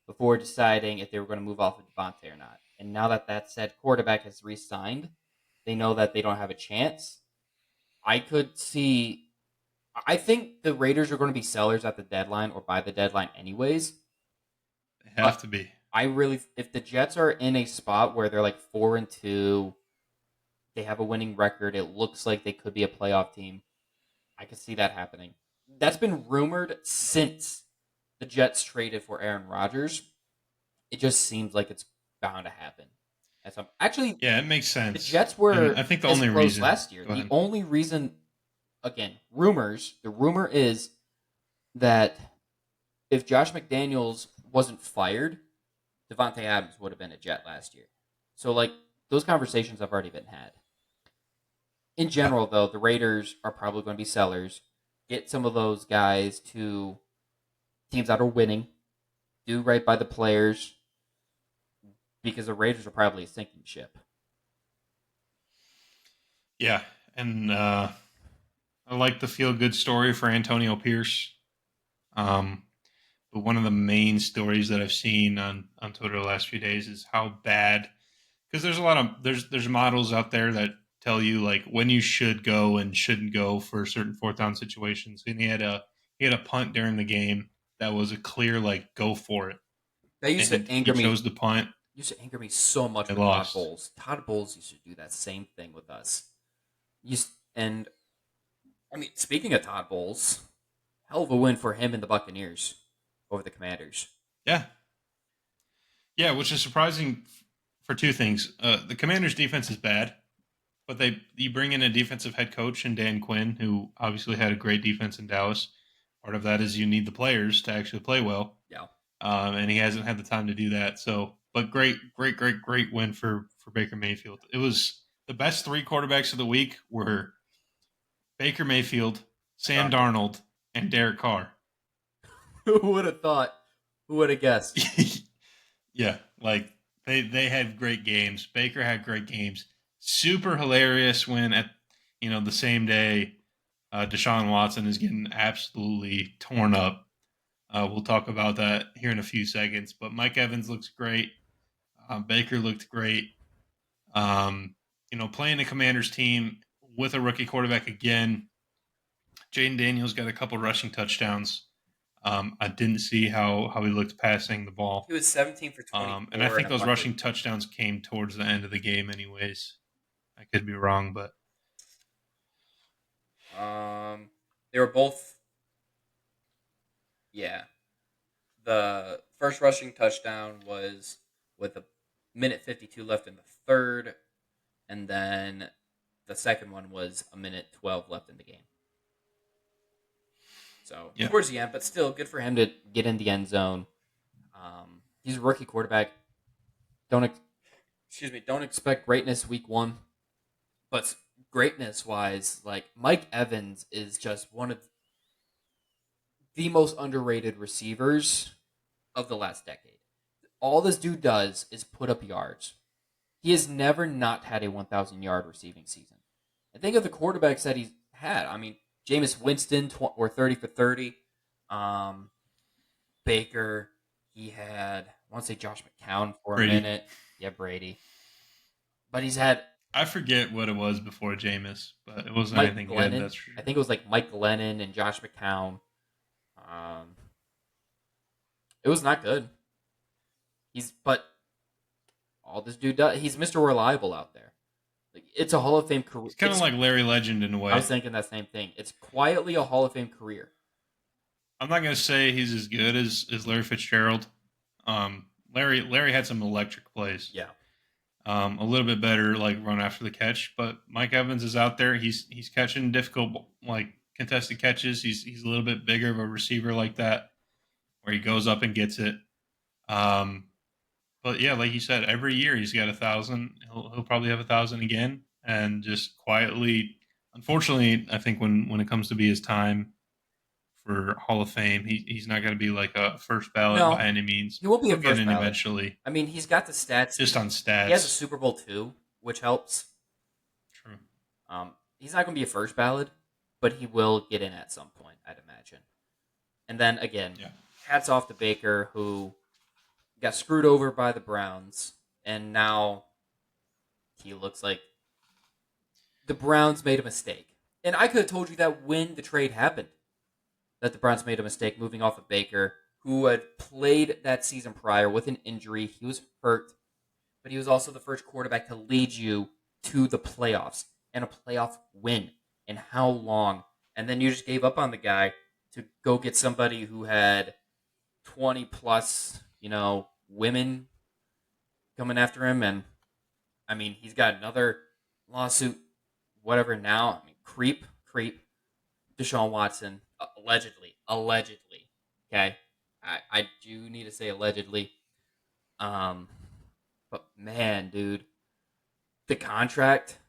before deciding if they were going to move off of Devontae or not. And now that said quarterback has re-signed, they know that they don't have a chance. I I think the Raiders are going to be sellers at the deadline or by the deadline anyways. They have to be. If the Jets are in a spot where they're like 4-2, they have a winning record, it looks like they could be a playoff team. I could see that happening. That's been rumored since the Jets traded for Aaron Rodgers. It just seems like it's bound to happen. Actually, yeah, it makes sense. The Jets were and I think the only close reason last year. The only reason, again, rumors. The rumor is that if Josh McDaniels wasn't fired, Devontae Adams would have been a Jet last year. So, like, those conversations have already been had. In general, though, the Raiders are probably going to be sellers. Get some of those guys to teams that are winning. Do right by the players. Because the Raiders are probably a sinking ship. Yeah, and I like the feel-good story for Antonio Pierce. But one of the main stories that I've seen on Twitter the last few days is how bad, because there's a lot of there's models out there that tell you like when you should go and shouldn't go for certain fourth down situations. And he had a punt during the game that was a clear like go for it. That used to anger me. He chose the punt. Used to anger me so much with Todd Bowles. Todd Bowles used to do that same thing with us. And I mean, speaking of Todd Bowles, hell of a win for him and the Buccaneers over the Commanders. Yeah, which is surprising for two things. The Commanders' defense is bad, but you bring in a defensive head coach in Dan Quinn, who obviously had a great defense in Dallas. Part of that is you need the players to actually play well. Yeah. And he hasn't had the time to do that. So, but great win for Baker Mayfield. It was the best three quarterbacks of the week were Baker Mayfield, Sam Darnold, and Derek Carr. Who would have thought? Who would have guessed? Yeah, like they had great games. Baker had great games. Super hilarious when at the same day Deshaun Watson is getting absolutely torn up. We'll talk about that here in a few seconds. But Mike Evans looks great. Baker looked great. Playing the Commanders team with a rookie quarterback again. Jaden Daniels got a couple rushing touchdowns. I didn't see how he looked passing the ball. He was 17 for 24. And I think those rushing touchdowns came towards the end of the game anyways. I could be wrong, but they were both. Yeah. The first rushing touchdown was with a minute 52 left in the third, and then the second one was a minute 12 left in the game. So towards the end, but still good for him to get in the end zone. He's a rookie quarterback. Don't expect greatness week one, but greatness wise, like Mike Evans is just one of the most underrated receivers of the last decade. All this dude does is put up yards. He has never not had a 1,000-yard receiving season. And think of the quarterbacks that he's had. I mean, Jameis Winston were 30 for 30. Baker, he had, I want to say Josh McCown for Brady. a minute. Yeah, Brady. But he's had... I forget what it was before Jameis, but it wasn't anything good, that's true. I think it was like Mike Glennon and Josh McCown. It was not good. But all this dude does, he's Mr. Reliable out there. Like, it's a Hall of Fame career. It's kind of like Larry Legend in a way. I was thinking that same thing. It's quietly a Hall of Fame career. I'm not going to say he's as good as Larry Fitzgerald. Larry had some electric plays. Yeah. A little bit better, like run after the catch, but Mike Evans is out there. He's catching difficult, like contested catches. He's a little bit bigger of a receiver like that, where he goes up and gets it. But yeah, like you said, every year he's got 1,000. He'll probably have 1,000 again, and just quietly. Unfortunately, I think when it comes to be his time for Hall of Fame, he's not going to be like a first ballot by any means. He will be a first ballot eventually. I mean, he's got the stats. Just on stats, he has a Super Bowl II, which helps. True. He's not going to be a first ballot, but he will get in at some point, I'd imagine. And then again, hats off to Baker, who got screwed over by the Browns, and now he looks like the Browns made a mistake. And I could have told you that when the trade happened, that the Browns made a mistake moving off of Baker, who had played that season prior with an injury. He was hurt, but he was also the first quarterback to lead you to the playoffs and a playoff win. And how long? And then you just gave up on the guy to go get somebody who had 20 plus, women coming after him. And I mean, he's got another lawsuit, whatever now. I mean, creep. Deshaun Watson, allegedly. Okay, I do need to say allegedly. But man, dude, the contract,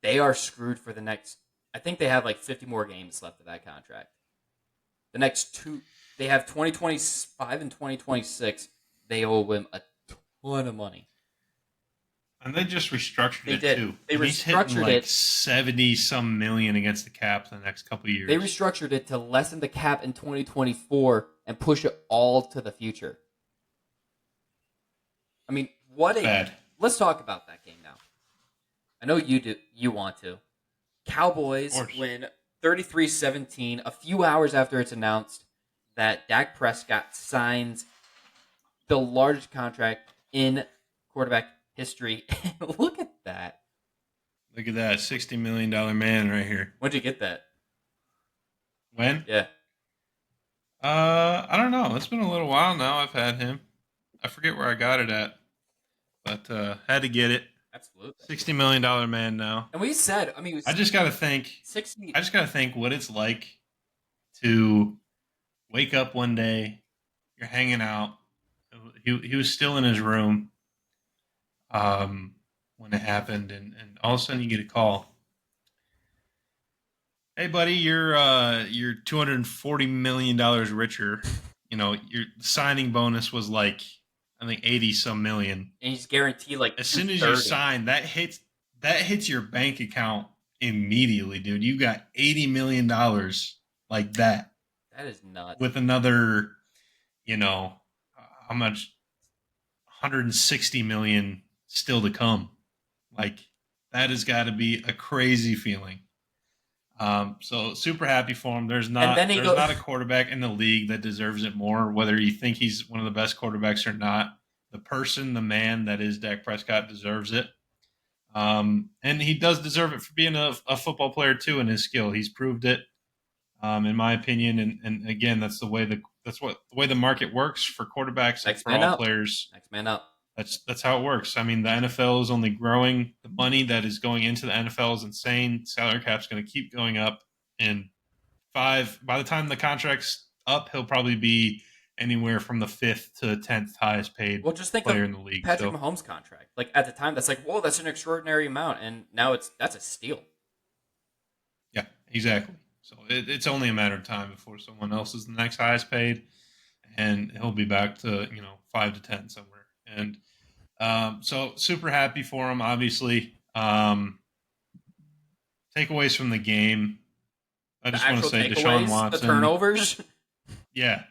they are screwed for the next. I think they have like 50 more games left of that contract. The next two, they have 2025 and 2026. They owe him a ton of money. And they just restructured it too. They He's hitting like 70-some million against the cap the next couple of years. They restructured it to lessen the cap in 2024 and push it all to the future. I mean, Bad. Let's talk about that game now. I know you do. You want to. Cowboys win 33-17 a few hours after it's announced that Dak Prescott signs the largest contract in quarterback history. Look at that. Look at that $60 million man right here. When'd you get that? When? Yeah. I don't know. It's been a little while now. I've had him. I forget where I got it at, but had to get it. Absolutely. $60 million man now. And we said, I mean, I just got to think. 60. I just got to think what it's like to wake up one day, you're hanging out. He was still in his room when it happened, and all of a sudden you get a call. Hey, buddy, you're $240 million richer. Your signing bonus was like, I think 80-some million. And he's guaranteed like as soon as you sign, that hits your bank account immediately, dude. You got $80 million like that. That is nuts. With another, how much? 160 million still to come. Like, that has got to be a crazy feeling. So super happy for him. There's not a quarterback in the league that deserves it more, whether you think he's one of the best quarterbacks or not. The man that is Dak Prescott deserves it. And he does deserve it for being a football player too, in his skill. He's proved it, in my opinion. And again, that's the way the market works for quarterbacks and for all players. Next man up. That's how it works. I mean, the NFL is only growing. The money that is going into the NFL is insane. Salary cap's going to keep going up. And by the time the contract's up, he'll probably be anywhere from the 5th to 10th highest paid player in the league. Patrick Mahomes' contract. Like, at the time, that's like, whoa, that's an extraordinary amount. And now that's a steal. Yeah, exactly. So it's only a matter of time before someone else is the next highest paid, and he'll be back to 5 to 10 somewhere. And so super happy for him, obviously. Takeaways from the game. I just want to say Deshaun Watson. The turnovers. Yeah.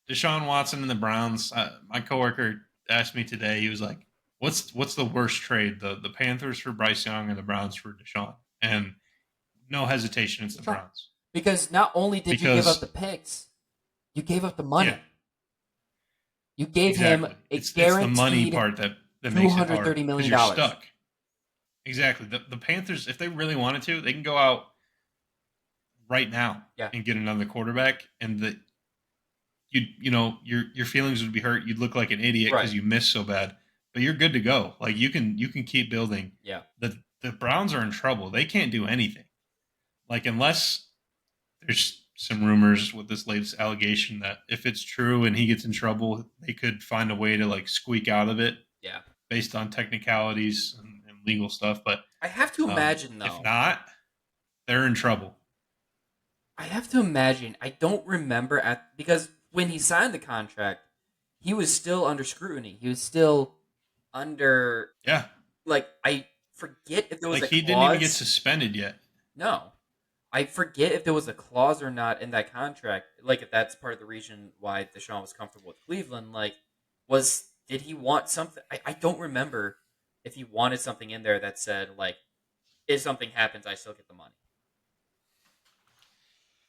Deshaun Watson and the Browns. My coworker asked me today, he was like, what's the worst trade? The Panthers for Bryce Young and the Browns for Deshaun? And no hesitation, it's the Browns. Because not only did you give up the picks, you gave up the money. Yeah. You gave him a it's guaranteed the money part that makes it hard. $230 million. You're stuck. Exactly. The Panthers, if they really wanted to, they can go out right now and get another quarterback, and your feelings would be hurt. You'd look like an idiot because you missed so bad. But you're good to go. Like, you can keep building. Yeah. The Browns are in trouble. They can't do anything. Like, unless there's some rumors with this latest allegation that if it's true and he gets in trouble, they could find a way to like squeak out of it. Yeah. Based on technicalities and legal stuff. But I have to imagine, though. If not, they're in trouble. I have to imagine. I don't remember because when he signed the contract, he was still under scrutiny. He was still under. Yeah. Like, I forget if there was a clause. He didn't even get suspended yet. No. I forget if there was a clause or not in that contract. Like, if that's part of the reason why Deshaun was comfortable with Cleveland. Like, did he want something? I don't remember if he wanted something in there that said, like, if something happens, I still get the money.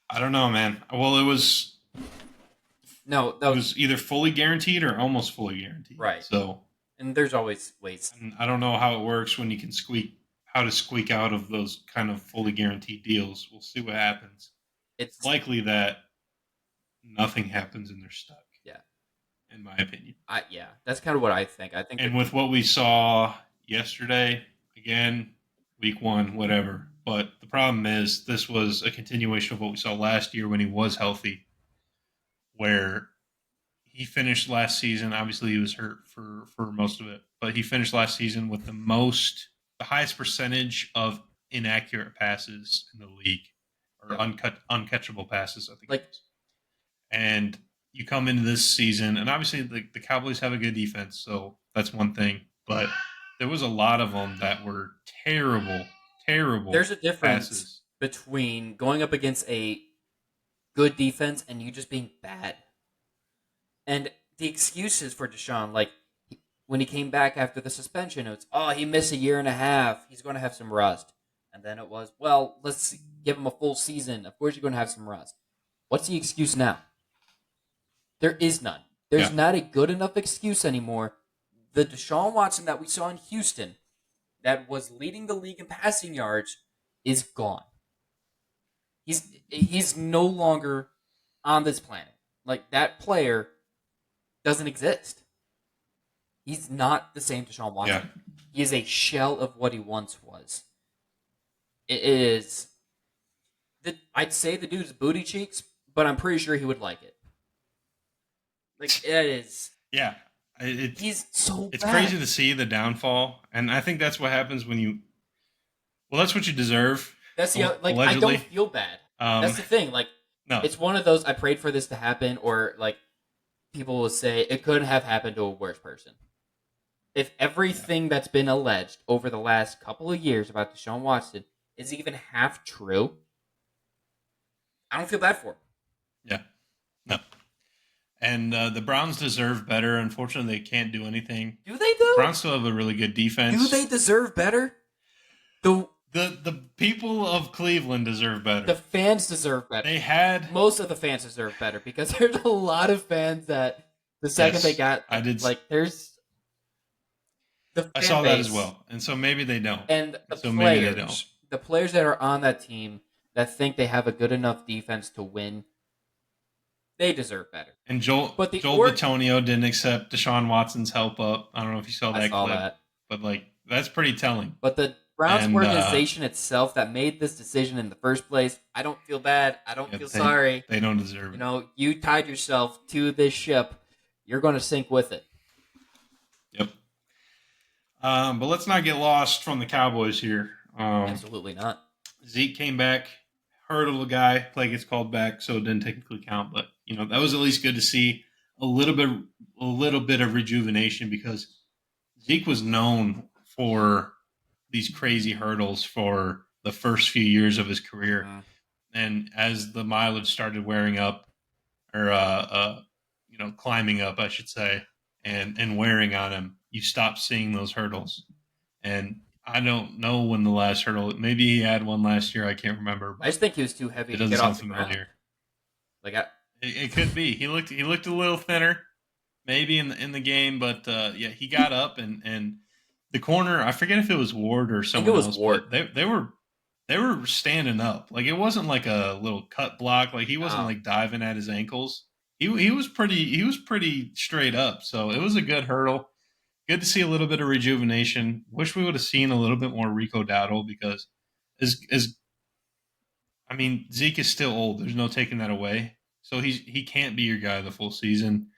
I don't know, man. Well, it was either fully guaranteed or almost fully guaranteed. Right. So, and there's always ways. and I don't know how it works when you can how to squeak out of those kind of fully guaranteed deals. We'll see what happens. It's likely that nothing happens and they're stuck. Yeah. In my opinion. Yeah, that's kind of what I think. And with what we saw yesterday, again, week 1, whatever. But the problem is this was a continuation of what we saw last year when he was healthy, where he finished last season. Obviously, he was hurt for most of it, but he finished last season with the highest percentage of inaccurate passes in the league, or uncatchable passes, I think. Like, and you come into this season, and obviously the Cowboys have a good defense, so that's one thing. But there was a lot of them that were terrible. There's a difference passes between going up against a good defense and you just being bad. And the excuses for Deshaun, like when he came back after the suspension, it was, he missed a year and a half. He's going to have some rust. And then it was, well, let's give him a full season. Of course you're going to have some rust. What's the excuse now? There is none. There's not a good enough excuse anymore. The Deshaun Watson that we saw in Houston that was leading the league in passing yards is gone. He's no longer on this planet. Like, that player doesn't exist. He's not the same Deshaun Watson. Yeah. He is a shell of what he once was. It is... I'd say the dude's booty cheeks, but I'm pretty sure he would like it. Like, it is... Yeah. He's so It's bad. crazy to see the downfall, and I think that's what happens when you... Well, that's what you deserve. That's the... Like, allegedly. I don't feel bad. That's the thing. Like, no. It's one of those, I prayed for this to happen, or, like, people will say, it couldn't have happened to a worse person. If everything that's been alleged over the last couple of years about Deshaun Watson is even half true, I don't feel bad for him. Yeah. No. And the Browns deserve better. Unfortunately, they can't do anything. Do they, though? Browns still have a really good defense. Do they deserve better? The people of Cleveland deserve better. The fans deserve better. Most of the fans deserve better, because there's a lot of fans that the second they got... there's... I saw that as well. And so maybe they don't. And maybe they don't. The players that are on that team that think they have a good enough defense to win, they deserve better. And Joel Bitonio didn't accept Deshaun Watson's help up. I don't know if you saw that clip. That. But, like, that's pretty telling. But the Browns organization itself that made this decision in the first place, I don't feel bad. I don't feel sorry. They don't deserve it. You know, you tied yourself to this ship. You're going to sink with it. Yep. But let's not get lost from the Cowboys here. Absolutely not. Zeke came back, hurdled a guy, play gets called back, so it didn't technically count. But that was at least good to see a little bit of rejuvenation, because Zeke was known for these crazy hurdles for the first few years of his career, and as the mileage started wearing up, or climbing up, I should say, and wearing on him, you stop seeing those hurdles. And I don't know when the last hurdle, maybe he had one last year, I can't remember. I just think he was too heavy to get off the ground. It could be. He looked a little thinner, maybe in the game, but he got up, and the corner, I forget if it was Ward or someone else. I think it was Ward. They were standing up. Like, it wasn't like a little cut block. Like, he wasn't like diving at his ankles. He was pretty straight up. So it was a good hurdle. Good to see a little bit of rejuvenation. Wish we would have seen a little bit more Rico Dowdle, because Zeke is still old. There's no taking that away. So he can't be your guy the full season.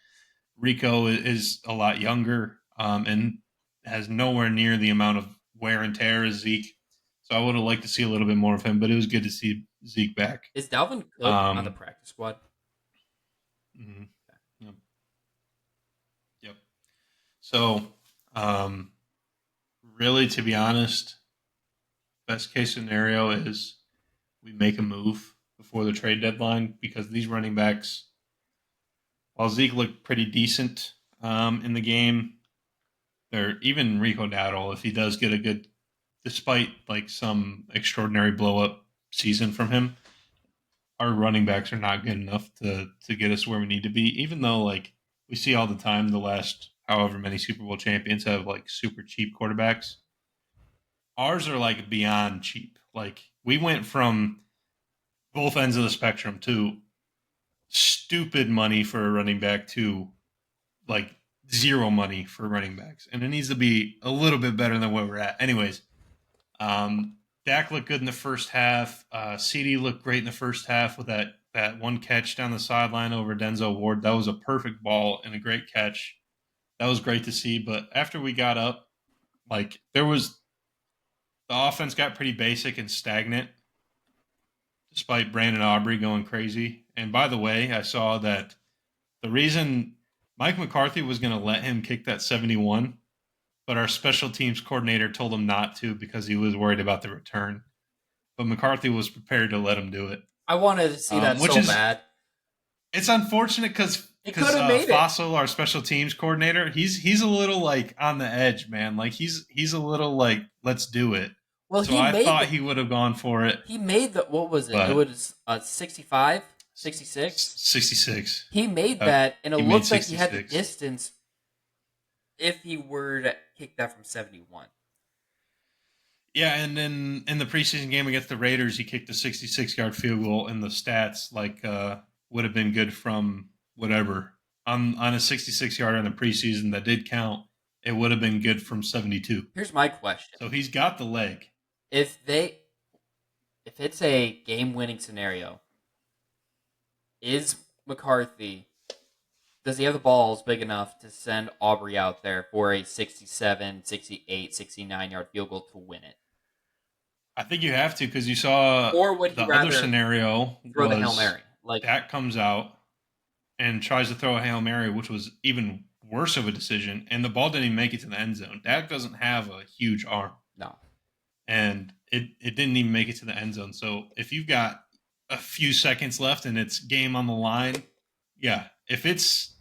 Rico is a lot younger, and has nowhere near the amount of wear and tear as Zeke. So I would have liked to see a little bit more of him, but it was good to see Zeke back. Is Dalvin Cook on the practice squad? Mm-hmm. Yep. So, really, to be honest, best case scenario is we make a move before the trade deadline, because these running backs, while Zeke looked pretty decent in the game, even Rico Dowdle, if he does get a good, despite like some extraordinary blow up season from him, our running backs are not good enough to get us where we need to be. Even though like we see all the time, the last however many Super Bowl champions have like super cheap quarterbacks. Ours are like beyond cheap. Like we went from both ends of the spectrum to stupid money for a running back to like zero money for running backs, and it needs to be a little bit better than where we're at. Anyways, Dak looked good in the first half. CD looked great in the first half with that one catch down the sideline over Denzel Ward. That was a perfect ball and a great catch. That was great to see. But after we got up, like the offense got pretty basic and stagnant, despite Brandon Aubrey going crazy. And by the way, I saw that the reason Mike McCarthy was going to let him kick that 71, but our special teams coordinator told him not to because he was worried about the return. But McCarthy was prepared to let him do it. I wanted to see that bad. It's unfortunate because Fossil, our special teams coordinator, he's a little like on the edge, man. Like he's a little like, let's do it. Well, so I thought he would have gone for it. He made what was it? It was 65, 66? 66. He made that, and it looked like he had the distance if he were to kick that from 71. Yeah, and then in the preseason game against the Raiders, he kicked a 66-yard field goal, and the stats would have been good from whatever. On a 66-yarder in the preseason that did count, it would have been good from 72. Here's my question. So he's got the leg. If it's a game-winning scenario, does he have the balls big enough to send Aubrey out there for a 67, 68, 69-yard field goal to win it? I think you have to because you saw or would he the other scenario throw the Hail Mary. Like Dak comes out and tries to throw a Hail Mary, which was even worse of a decision, and the ball didn't even make it to the end zone. Dak doesn't have a huge arm. No. And it didn't even make it to the end zone. So if you've got a few seconds left and it's game on the line, yeah. If it's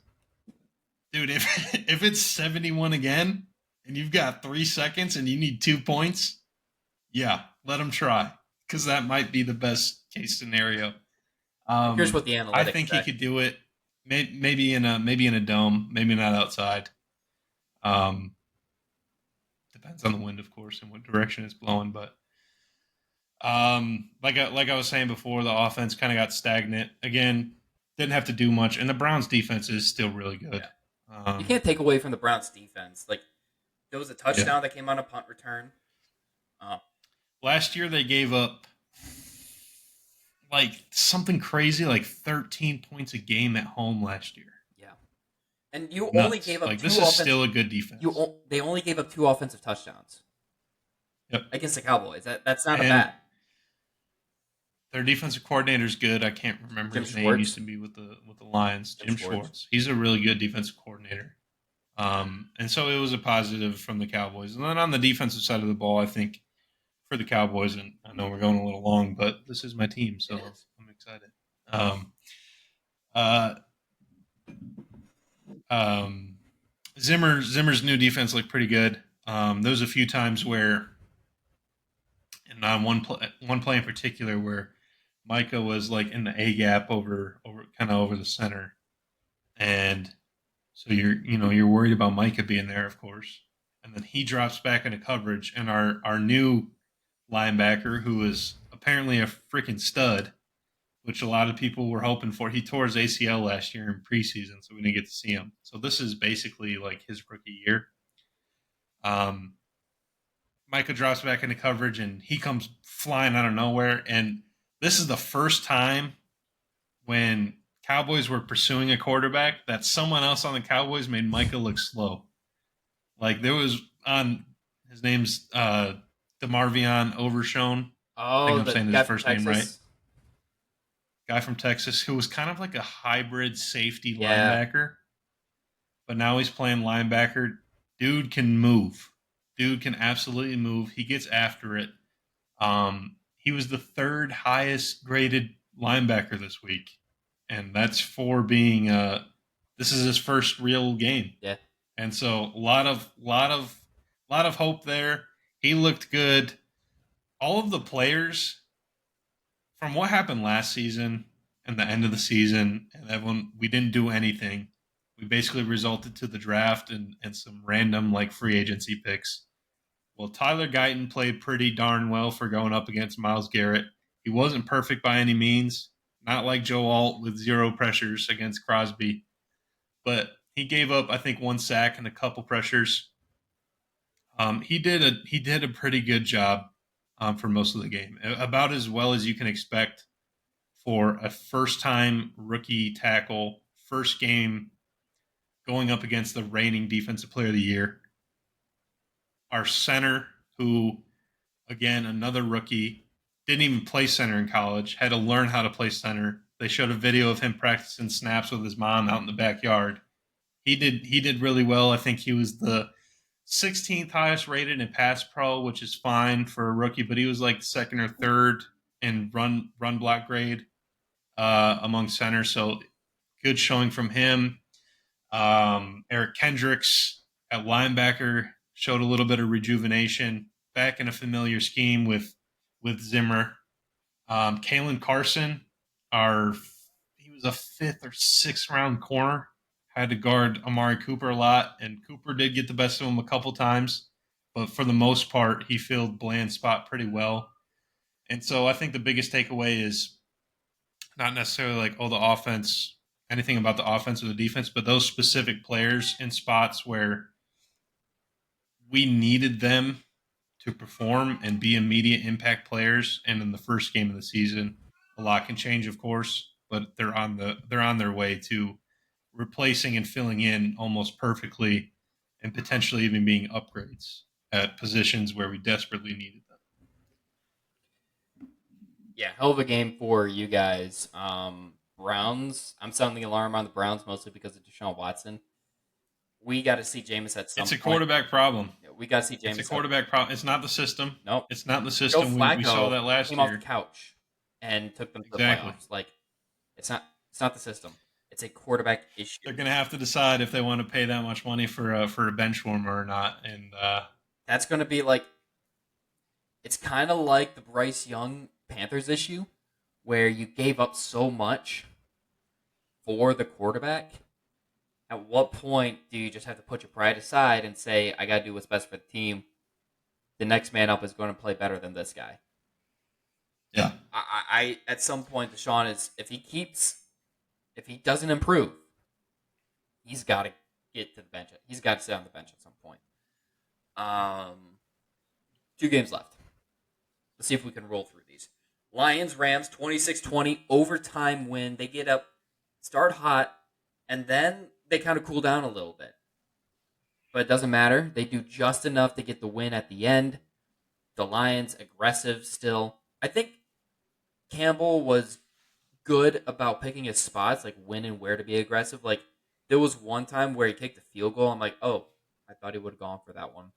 71 again and you've got 3 seconds and you need 2 points, yeah, let him try because that might be the best case scenario. Here's what the analytics I think he could do it. Maybe in a dome, maybe not outside. Depends on the wind, of course, and what direction it's blowing. But like I was saying before, the offense kind of got stagnant again. Didn't have to do much, and the Browns' defense is still really good. Yeah. You can't take away from the Browns' defense. Like there was a touchdown that came on a punt return. Last year they gave up like something crazy, like 13 points a game at home last year. Yeah, and you only gave up. Like this is still a good defense. They only gave up 2 offensive touchdowns. Yep. Against the Cowboys. That's not a bad. Their defensive coordinator is good. I can't remember his name. He used to be with the Lions. Jim Schwartz. He's a really good defensive coordinator. And so it was a positive from the Cowboys. And then on the defensive side of the ball, I think for the Cowboys, and I know we're going a little long, but this is my team, so I'm excited. Zimmer's new defense looked pretty good. There was a few times where, and on one play in particular, where Micah was like in the A gap over the center, and so you're worried about Micah being there, of course, and then he drops back into coverage, and our new linebacker, who is apparently a freaking stud, which a lot of people were hoping for. He tore his ACL last year in preseason, so we didn't get to see him. So this is basically like his rookie year. Micah drops back into coverage, and he comes flying out of nowhere. And this is the first time when Cowboys were pursuing a quarterback that someone else on the Cowboys made Micah look slow. Like there was his name's DeMarvion Overshone. I think I'm saying his first name right. Guy from Texas who was kind of like a hybrid safety linebacker, but now he's playing linebacker. Dude can move. Dude can absolutely move. He gets after it. He was the 3rd highest graded linebacker this week, and that's for being this is his first real game. Yeah, and so a lot of hope there. He looked good. All of the players from what happened last season and the end of the season, and everyone, we didn't do anything. We basically resulted to the draft and some random like free agency picks. Well, Tyler Guyton played pretty darn well for going up against Myles Garrett. He wasn't perfect by any means, not like Joe Alt with zero pressures against Crosby, but he gave up, I think, one sack and a couple pressures. He did a pretty good job for most of the game, about as well as you can expect for a first time rookie tackle, first game going up against the reigning defensive player of the year. Our center, who again another rookie, didn't even play center in college, had to learn how to play center. They showed a video of him practicing snaps with his mom out in the backyard. He did really well. I think he was the 16th highest rated in pass pro, which is fine for a rookie, but he was like second or third in run block grade among centers. So good showing from him. Eric Kendricks at linebacker showed a little bit of rejuvenation, back in a familiar scheme with Zimmer. Kalen Carson, he was a 5th or 6th round corner, had to guard Amari Cooper a lot, and Cooper did get the best of him a couple times, but for the most part, he filled Bland's spot pretty well. And so I think the biggest takeaway is not necessarily like, oh, the offense, anything about the offense or the defense, but those specific players in spots where we needed them to perform and be immediate impact players. And in the first game of the season, a lot can change, of course, but they're on their way to replacing and filling in almost perfectly, and potentially even being upgrades at positions where we desperately needed them. Yeah, hell of a game for you guys. Browns, I'm sounding the alarm on the Browns mostly because of Deshaun Watson. We got to see Jameis at some point. It's a quarterback problem. Yeah, we got to see Jameis. It's a quarterback problem. It's not the system. Nope. It's not the system. Joe Flacco we saw that last came year. off the couch and took them to the Exactly. playoffs. Like, it's not the system. It's a quarterback issue. They're going to have to decide if they want to pay that much money for a bench warmer or not. And that's going to be like, it's kind of like the Bryce Young Panthers issue, where you gave up so much for the quarterback. At what point do you just have to put your pride aside and say, I got to do what's best for the team? The next man up is going to play better than this guy. Yeah. I at some point, Deshaun is, if he doesn't improve, he's got to get to the bench. He's got to sit on the bench at some point. 2 games left. Let's see if we can roll through these. Lions, Rams, 26-20, overtime win. They get up, start hot, and then they kind of cool down a little bit. But it doesn't matter. They do just enough to get the win at the end. The Lions, aggressive still. I think Campbell was good about picking his spots, like when and where to be aggressive. Like, there was one time where he kicked a field goal. I'm like, oh, I thought he would have gone for that one.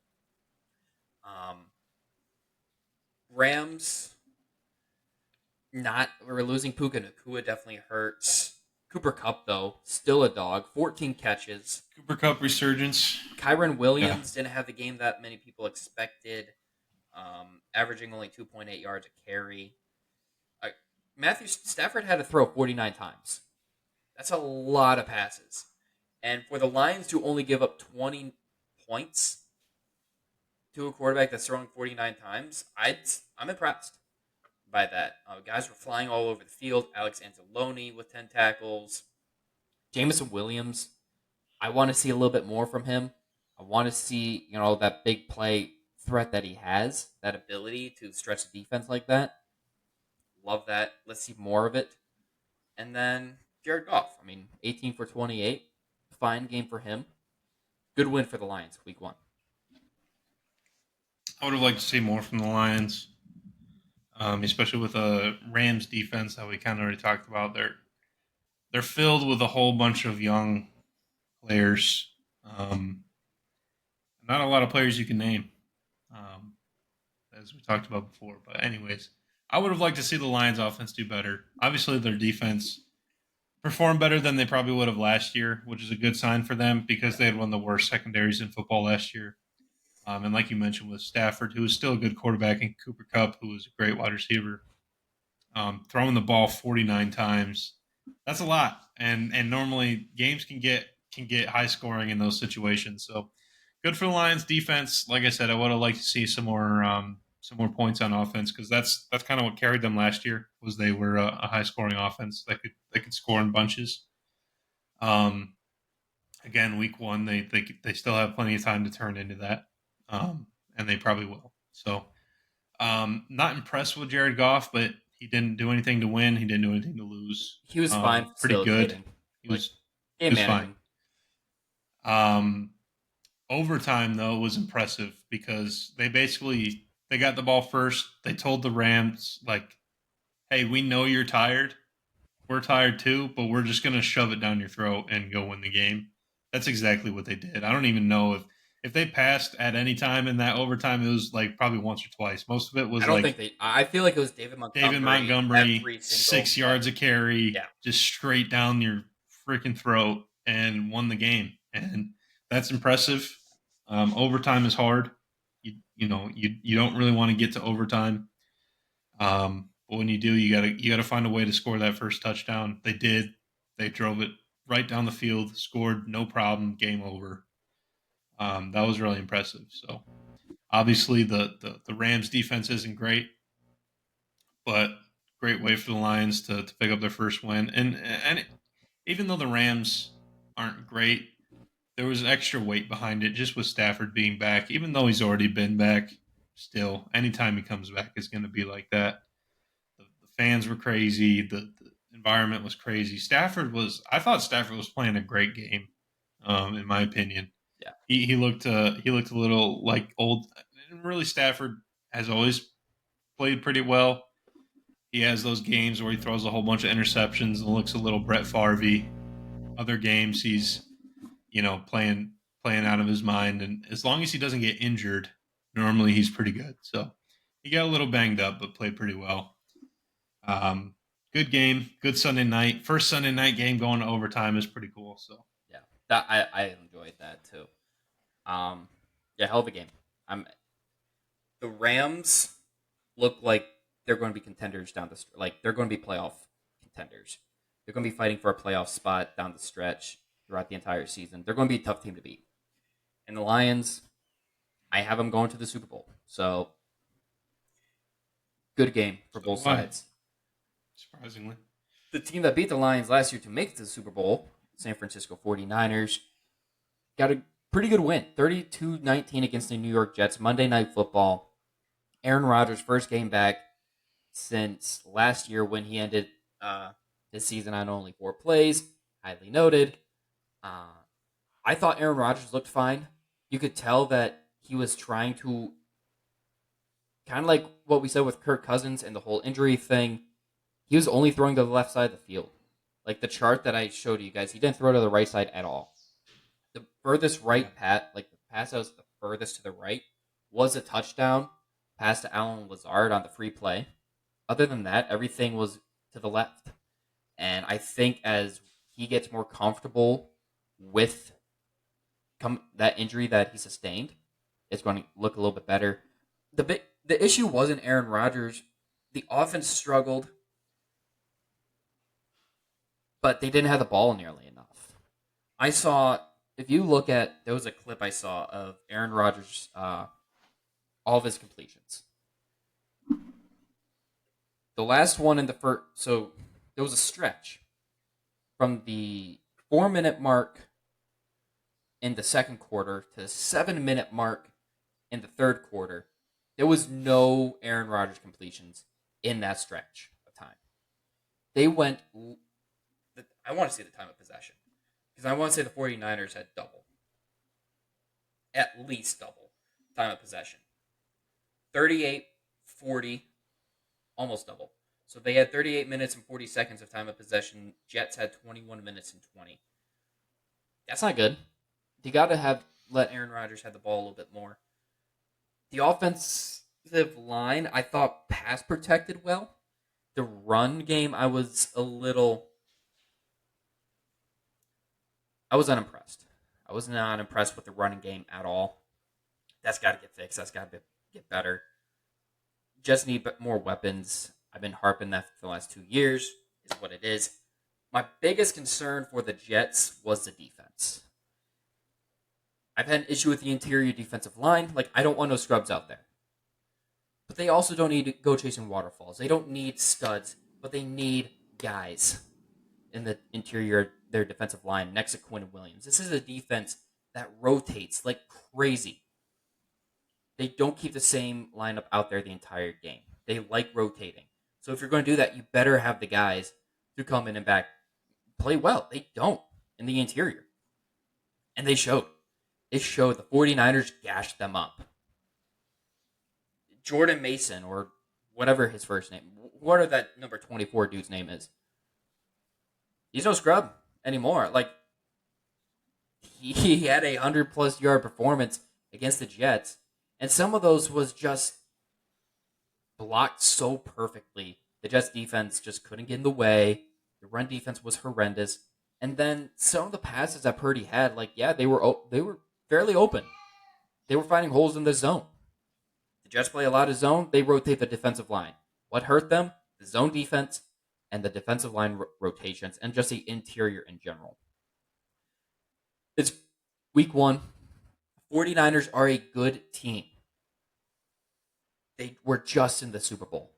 Rams, we're losing Puka Nacua, definitely hurts. Cooper Kupp, though, still a dog. 14 catches. Cooper Kupp resurgence. Kyron Williams didn't have the game that many people expected, averaging only 2.8 yards a carry. Matthew Stafford had to throw 49 times. That's a lot of passes. And for the Lions to only give up 20 points to a quarterback that's throwing 49 times, I'm impressed by that. Guys were flying all over the field. Alex Anzalone with 10 tackles. Jameson Williams, I want to see a little bit more from him. I want to see, that big play threat that he has, that ability to stretch the defense like that. Love that. Let's see more of it. And then Jared Goff. 18 for 28. Fine game for him. Good win for the Lions, week 1. I would have liked to see more from the Lions, especially with a Rams defense that we kind of already talked about. They're filled with a whole bunch of young players. Not a lot of players you can name, as we talked about before. But anyways, I would have liked to see the Lions offense do better. Obviously, their defense performed better than they probably would have last year, which is a good sign for them because they had one of the worst secondaries in football last year. And like you mentioned with Stafford, who is still a good quarterback, and Cooper Kupp, who was a great wide receiver. throwing the ball 49 times. That's a lot, and normally games can get high scoring in those situations. So good for the Lions defense. Like I said, I would have liked to see some more points on offense because that's kind of what carried them last year. Was they were a high scoring offense that could score in bunches. Um, Again, week one, they still have plenty of time to turn into that, and they probably will. So, not impressed with Jared Goff, but he didn't do anything to win. He didn't do anything to lose. He was fine. Pretty good. He Like, was game fine. managing. Overtime though was impressive because they got the ball first. They told the Rams like, "Hey, we know you're tired. We're tired too, but we're just going to shove it down your throat and go win the game." That's exactly what they did. I don't even know if they passed at any time in that overtime. It was like probably once or twice. Most of it was I feel like it was David Montgomery, 6 yards a carry, Yeah. just straight down your freaking throat and won the game. And that's impressive. Overtime is hard. You know you don't really want to get to overtime. But when you do, you gotta find a way to score that first touchdown. They did. They drove it right down the field, scored, no problem, game over. That was really impressive. So obviously the Rams defense isn't great, but great way for the Lions to pick up their first win. And even though the Rams aren't great, there was extra weight behind it just with Stafford being back. Even though he's already been back, still, anytime he comes back, it's going to be like that. The fans were crazy. The environment was crazy. I thought Stafford was playing a great game, in my opinion. Yeah. He looked a little like old. And really, Stafford has always played pretty well. He has those games where he throws a whole bunch of interceptions and looks a little Brett Favre. Other games, he's playing out of his mind, and as long as he doesn't get injured, normally he's pretty good. So he got a little banged up, but played pretty well. Good game, good Sunday night. First Sunday night game going to overtime is pretty cool. So Yeah, that I enjoyed that too. Yeah, hell of a game. The Rams look like they're going to be contenders down the like they're going to be playoff contenders. They're going to be fighting for a playoff spot down the stretch throughout the entire season. They're going to be a tough team to beat. And the Lions, I have them going to the Super Bowl. So good game for both sides. Surprisingly, the team that beat the Lions last year to make it to the Super Bowl, San Francisco 49ers, got a pretty good win, 32-19 against the New York Jets, Monday Night Football. Aaron Rodgers' first game back since last year when he ended his season on only 4 plays. Highly noted. I thought Aaron Rodgers looked fine. You could tell that he was trying to, kind of like what we said with Kirk Cousins and the whole injury thing, he was only throwing to the left side of the field. Like the chart that I showed you guys, he didn't throw to the right side at all. The furthest right the pass that was the furthest to the right, was a touchdown pass to Allen Lazard on the free play. Other than that, everything was to the left. And I think as he gets more comfortable with that injury that he sustained, it's going to look a little bit better. The issue wasn't Aaron Rodgers. The offense struggled, but they didn't have the ball nearly enough. If you look at, there was a clip I saw of Aaron Rodgers, all of his completions. The last one in the first, so there was a stretch from the 4-minute mark in the second quarter to the 7-minute mark in the third quarter. There was no Aaron Rodgers completions in that stretch of time. They went, I want to see the time of possession, because I want to say the 49ers had double. At least double time of possession. 38, 40, almost double. So they had 38 minutes and 40 seconds of time of possession. Jets had 21 minutes and 20. That's not good. You got to let Aaron Rodgers have the ball a little bit more. The offensive line, I thought, pass protected well. The run game, I was unimpressed. I was not impressed with the running game at all. That's got to get fixed. That's got to get better. Just need more weapons. I've been harping that for the last 2 years, is what it is. My biggest concern for the Jets was the defense. I've had an issue with the interior defensive line. Like, I don't want no scrubs out there. But they also don't need to go chasing waterfalls. They don't need studs, but they need guys in the interior, their defensive line, next to Quinn Williams. This is a defense that rotates like crazy. They don't keep the same lineup out there the entire game. They like rotating. So if you're going to do that, you better have the guys to come in and back play well. They don't in the interior. And they showed. It showed. The 49ers gashed them up. Jordan Mason, or whatever his first name, whatever that number 24 dude's name is, he's no scrub anymore. Like, he had a 100-plus yard performance against the Jets, and some of those was just blocked so perfectly. The Jets defense just couldn't get in the way. The run defense was horrendous. And then some of the passes that Purdy had, like, yeah, they were fairly open. They were finding holes in the zone. The Jets play a lot of zone. They rotate the defensive line. What hurt them? The zone defense and the defensive line rotations and just the interior in general. It's week 1. 49ers are a good team. They were just in the Super Bowl.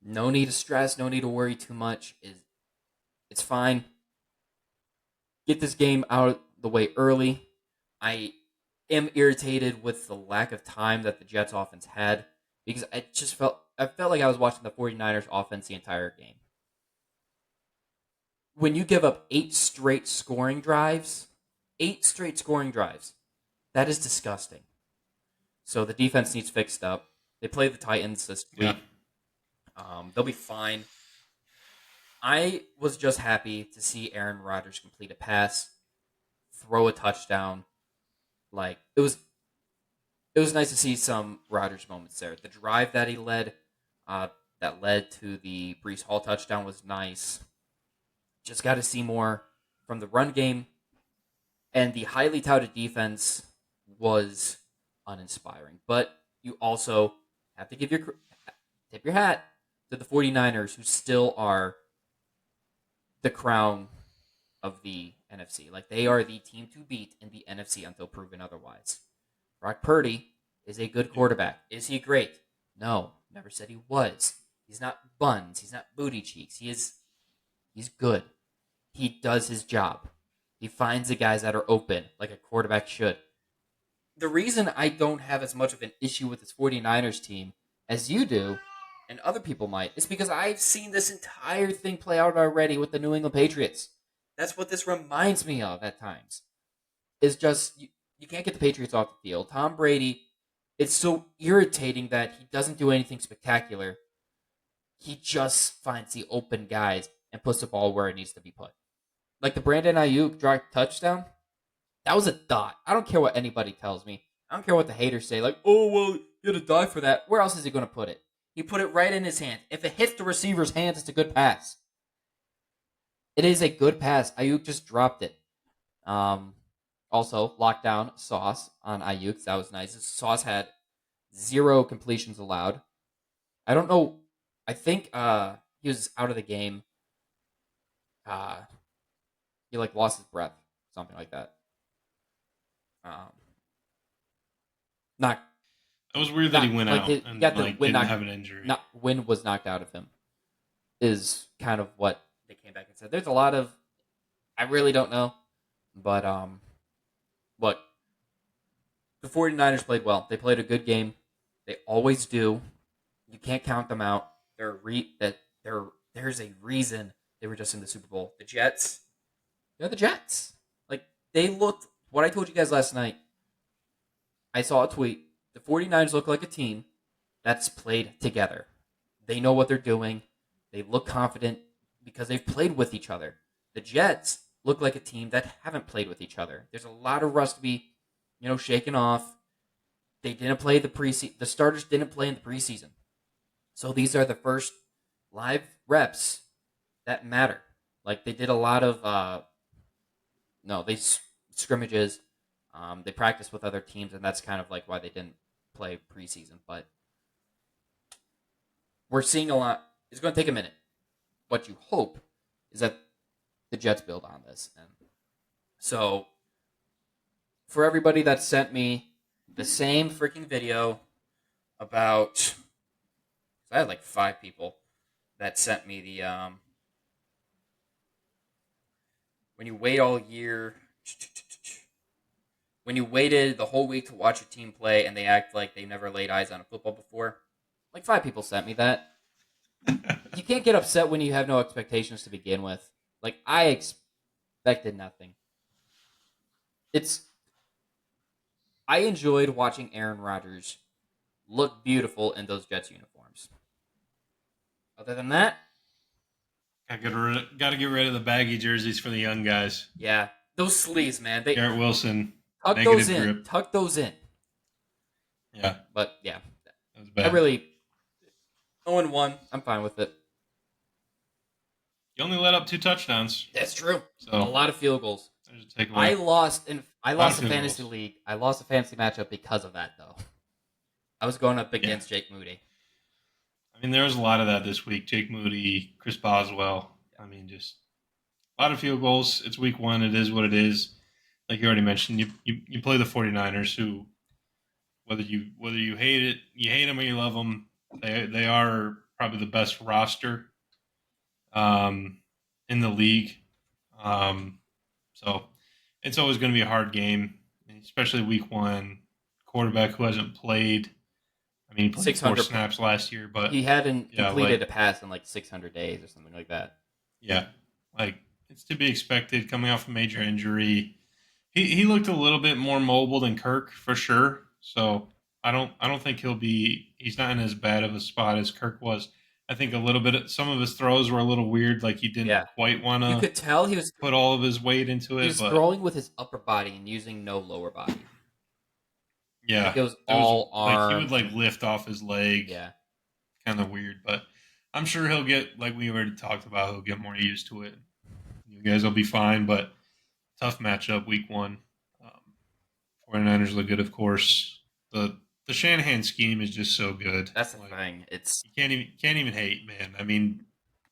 No need to stress. No need to worry too much. It's fine. Get this game out the way early. I am irritated with the lack of time that the Jets offense had because I felt like I was watching the 49ers offense the entire game. When you give up 8 straight scoring drives, that is disgusting. So the defense needs fixed up. They play the Titans this week. They'll be fine. I was just happy to see Aaron Rodgers complete a pass, throw a touchdown. Like, it was nice to see some Rodgers moments there. The drive that he led, that led to the Breece Hall touchdown was nice. Just got to see more from the run game. And the highly touted defense was uninspiring. But you also have to tip your hat to the 49ers, who still are the crown of the NFC. Like, they are the team to beat in the NFC until proven otherwise. Brock Purdy is a good quarterback. Is he great? No, never said he was. He's not buns. He's not booty cheeks. He's good. He does his job. He finds the guys that are open, like a quarterback should. The reason I don't have as much of an issue with this 49ers team as you do, and other people might, is because I've seen this entire thing play out already with the New England Patriots. That's what this reminds me of at times. Is just, you can't get the Patriots off the field. Tom Brady, it's so irritating that he doesn't do anything spectacular. He just finds the open guys and puts the ball where it needs to be put. Like the Brandon Ayuk direct touchdown, that was a dot. I don't care what anybody tells me. I don't care what the haters say. Like, oh, well, you had to die for that. Where else is he going to put it? He put it right in his hand. If it hits the receiver's hands, it's a good pass. It is a good pass. Ayuk just dropped it. Also, lockdown Sauce on Ayuk. That was nice. Sauce had 0 completions allowed. I don't know. I think he was out of the game. He lost his breath, something like that. Not. It was weird that he went out and didn't have an injury. Wind was knocked out of him. Is kind of what they came back and said. There's a lot of, I really don't know, but look, the 49ers played well. They played a good game. They always do. You can't count them out. There's a reason they were just in the Super Bowl. The Jets, they're the Jets. Like, they looked, what I told you guys last night, I saw a tweet. The 49ers look like a team that's played together. They know what they're doing. They look confident because they've played with each other. The Jets look like a team that haven't played with each other. There's a lot of rust to be, shaken off. They didn't play the preseason. The starters didn't play in the preseason. So these are the first live reps that matter. Like, they did a lot of, scrimmages. They practiced with other teams, and that's kind of like why they didn't play preseason. But we're seeing a lot. It's going to take a minute. What you hope is that the Jets build on this. And so, for everybody that sent me the same freaking video about, I had like 5 people that sent me the when you wait all year, when you waited the whole week to watch a team play and they act like they never laid eyes on a football before. Like 5 people sent me that. You can't get upset when you have no expectations to begin with. Like, I expected nothing. I enjoyed watching Aaron Rodgers look beautiful in those Jets uniforms. Other than that, Got to get rid of the baggy jerseys for the young guys. yeah, those sleeves, man. Garrett Wilson, tuck those in. Grip. Tuck those in. Yeah, but yeah, that was bad. I really 0-1. I'm fine with it. You only let up 2 touchdowns. That's true. So a lot of field goals. I lost a fantasy league. I lost a fantasy matchup because of that, though. I was going up against Jake Moody. I mean, there was a lot of that this week. Jake Moody, Chris Boswell. I mean, just a lot of field goals. It's week 1. It is what it is. Like you already mentioned, you play the 49ers, who whether you hate it, you hate them or you love them, they are probably the best roster in the league. So it's always going to be a hard game, especially week 1. Quarterback who hasn't played. I mean, he played 4 snaps last year, but he hadn't completed a pass in like 600 days or something like that. Yeah, like it's to be expected coming off a major injury. He looked a little bit more mobile than Kirk for sure. So I don't think he's not in as bad of a spot as Kirk was. I think a little bit. Some of his throws were a little weird. Like he didn't quite want to. You could tell he was put all of his weight into it. He was throwing with his upper body and using no lower body. Yeah, like it was all arm. Like he would like lift off his leg. Yeah, kind of weird, but I'm sure he'll get, like we already talked about, he'll get more used to it. You guys will be fine, but tough matchup week 1. 49ers look good, of course. The Shanahan scheme is just so good. That's the thing. It's you can't even hate, man. I mean,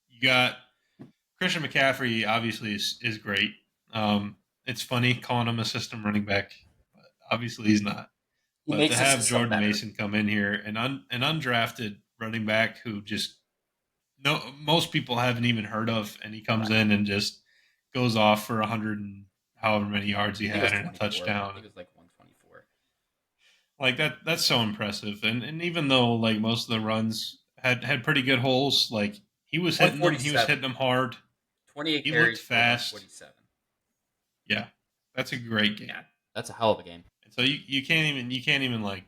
you got Christian McCaffrey. Obviously, is great. It's funny calling him a system running back, but obviously he's not. But to have Jordan Mason come in here, an undrafted running back who just most people haven't even heard of, and he comes in and just goes off for 100 and however many yards he had and a touchdown. He was like 124. Like that's so impressive. And even though like most of the runs had pretty good holes, like he was hitting them hard. 28 he carries, looked fast. 47. Yeah. That's a great game. Yeah. That's a hell of a game. And so you can't even like,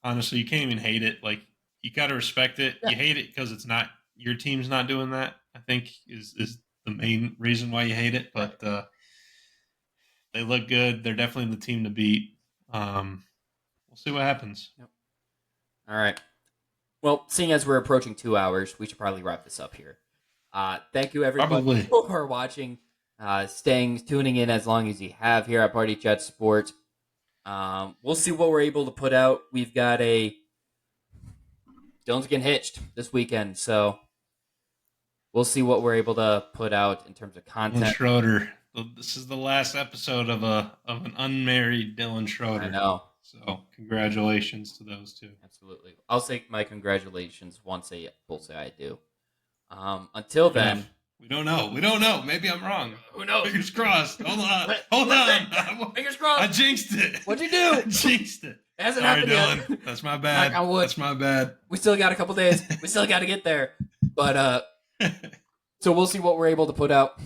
honestly, you can't even hate it. Like you got to respect it. Yeah. You hate it because it's not, your team's not doing that, I think is the main reason why you hate it. But they look good. They're definitely the team to beat. We'll see what happens. Yep. All right. Well, seeing as we're approaching 2 hours, we should probably wrap this up here. Thank you, everybody, for watching, tuning in as long as you have here at Party Chat Sports. We'll see what we're able to put out. We've got Dylan's getting hitched this weekend, so we'll see what we're able to put out in terms of content. Dylan Schroeder. This is the last episode of an unmarried Dylan Schroeder. I know. So congratulations to those two. Absolutely. I'll say my congratulations once both say I do. Until then. We don't know. Maybe I'm wrong. Who knows? Fingers crossed. Hold on. Fingers crossed. I jinxed it. What'd you do? I jinxed it. It hasn't Sorry, happened Dylan. yet. That's my bad. That's my bad. We still got a couple days. We still got to get there. But so we'll see what we're able to put out.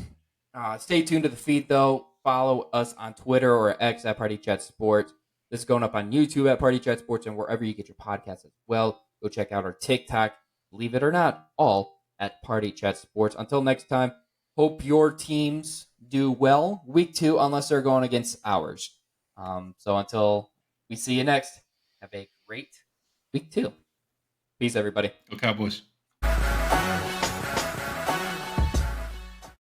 Stay tuned to the feed, though. Follow us on Twitter or X at Party Chat Sports. This is going up on YouTube at Party Chat Sports and wherever you get your podcasts as well. Go check out our TikTok. Believe it or not, all at Party Chat Sports. Until next time, hope your teams do well. Week 2, unless they're going against ours. So until we see you next, have a great week 2. Peace, everybody. Go Cowboys.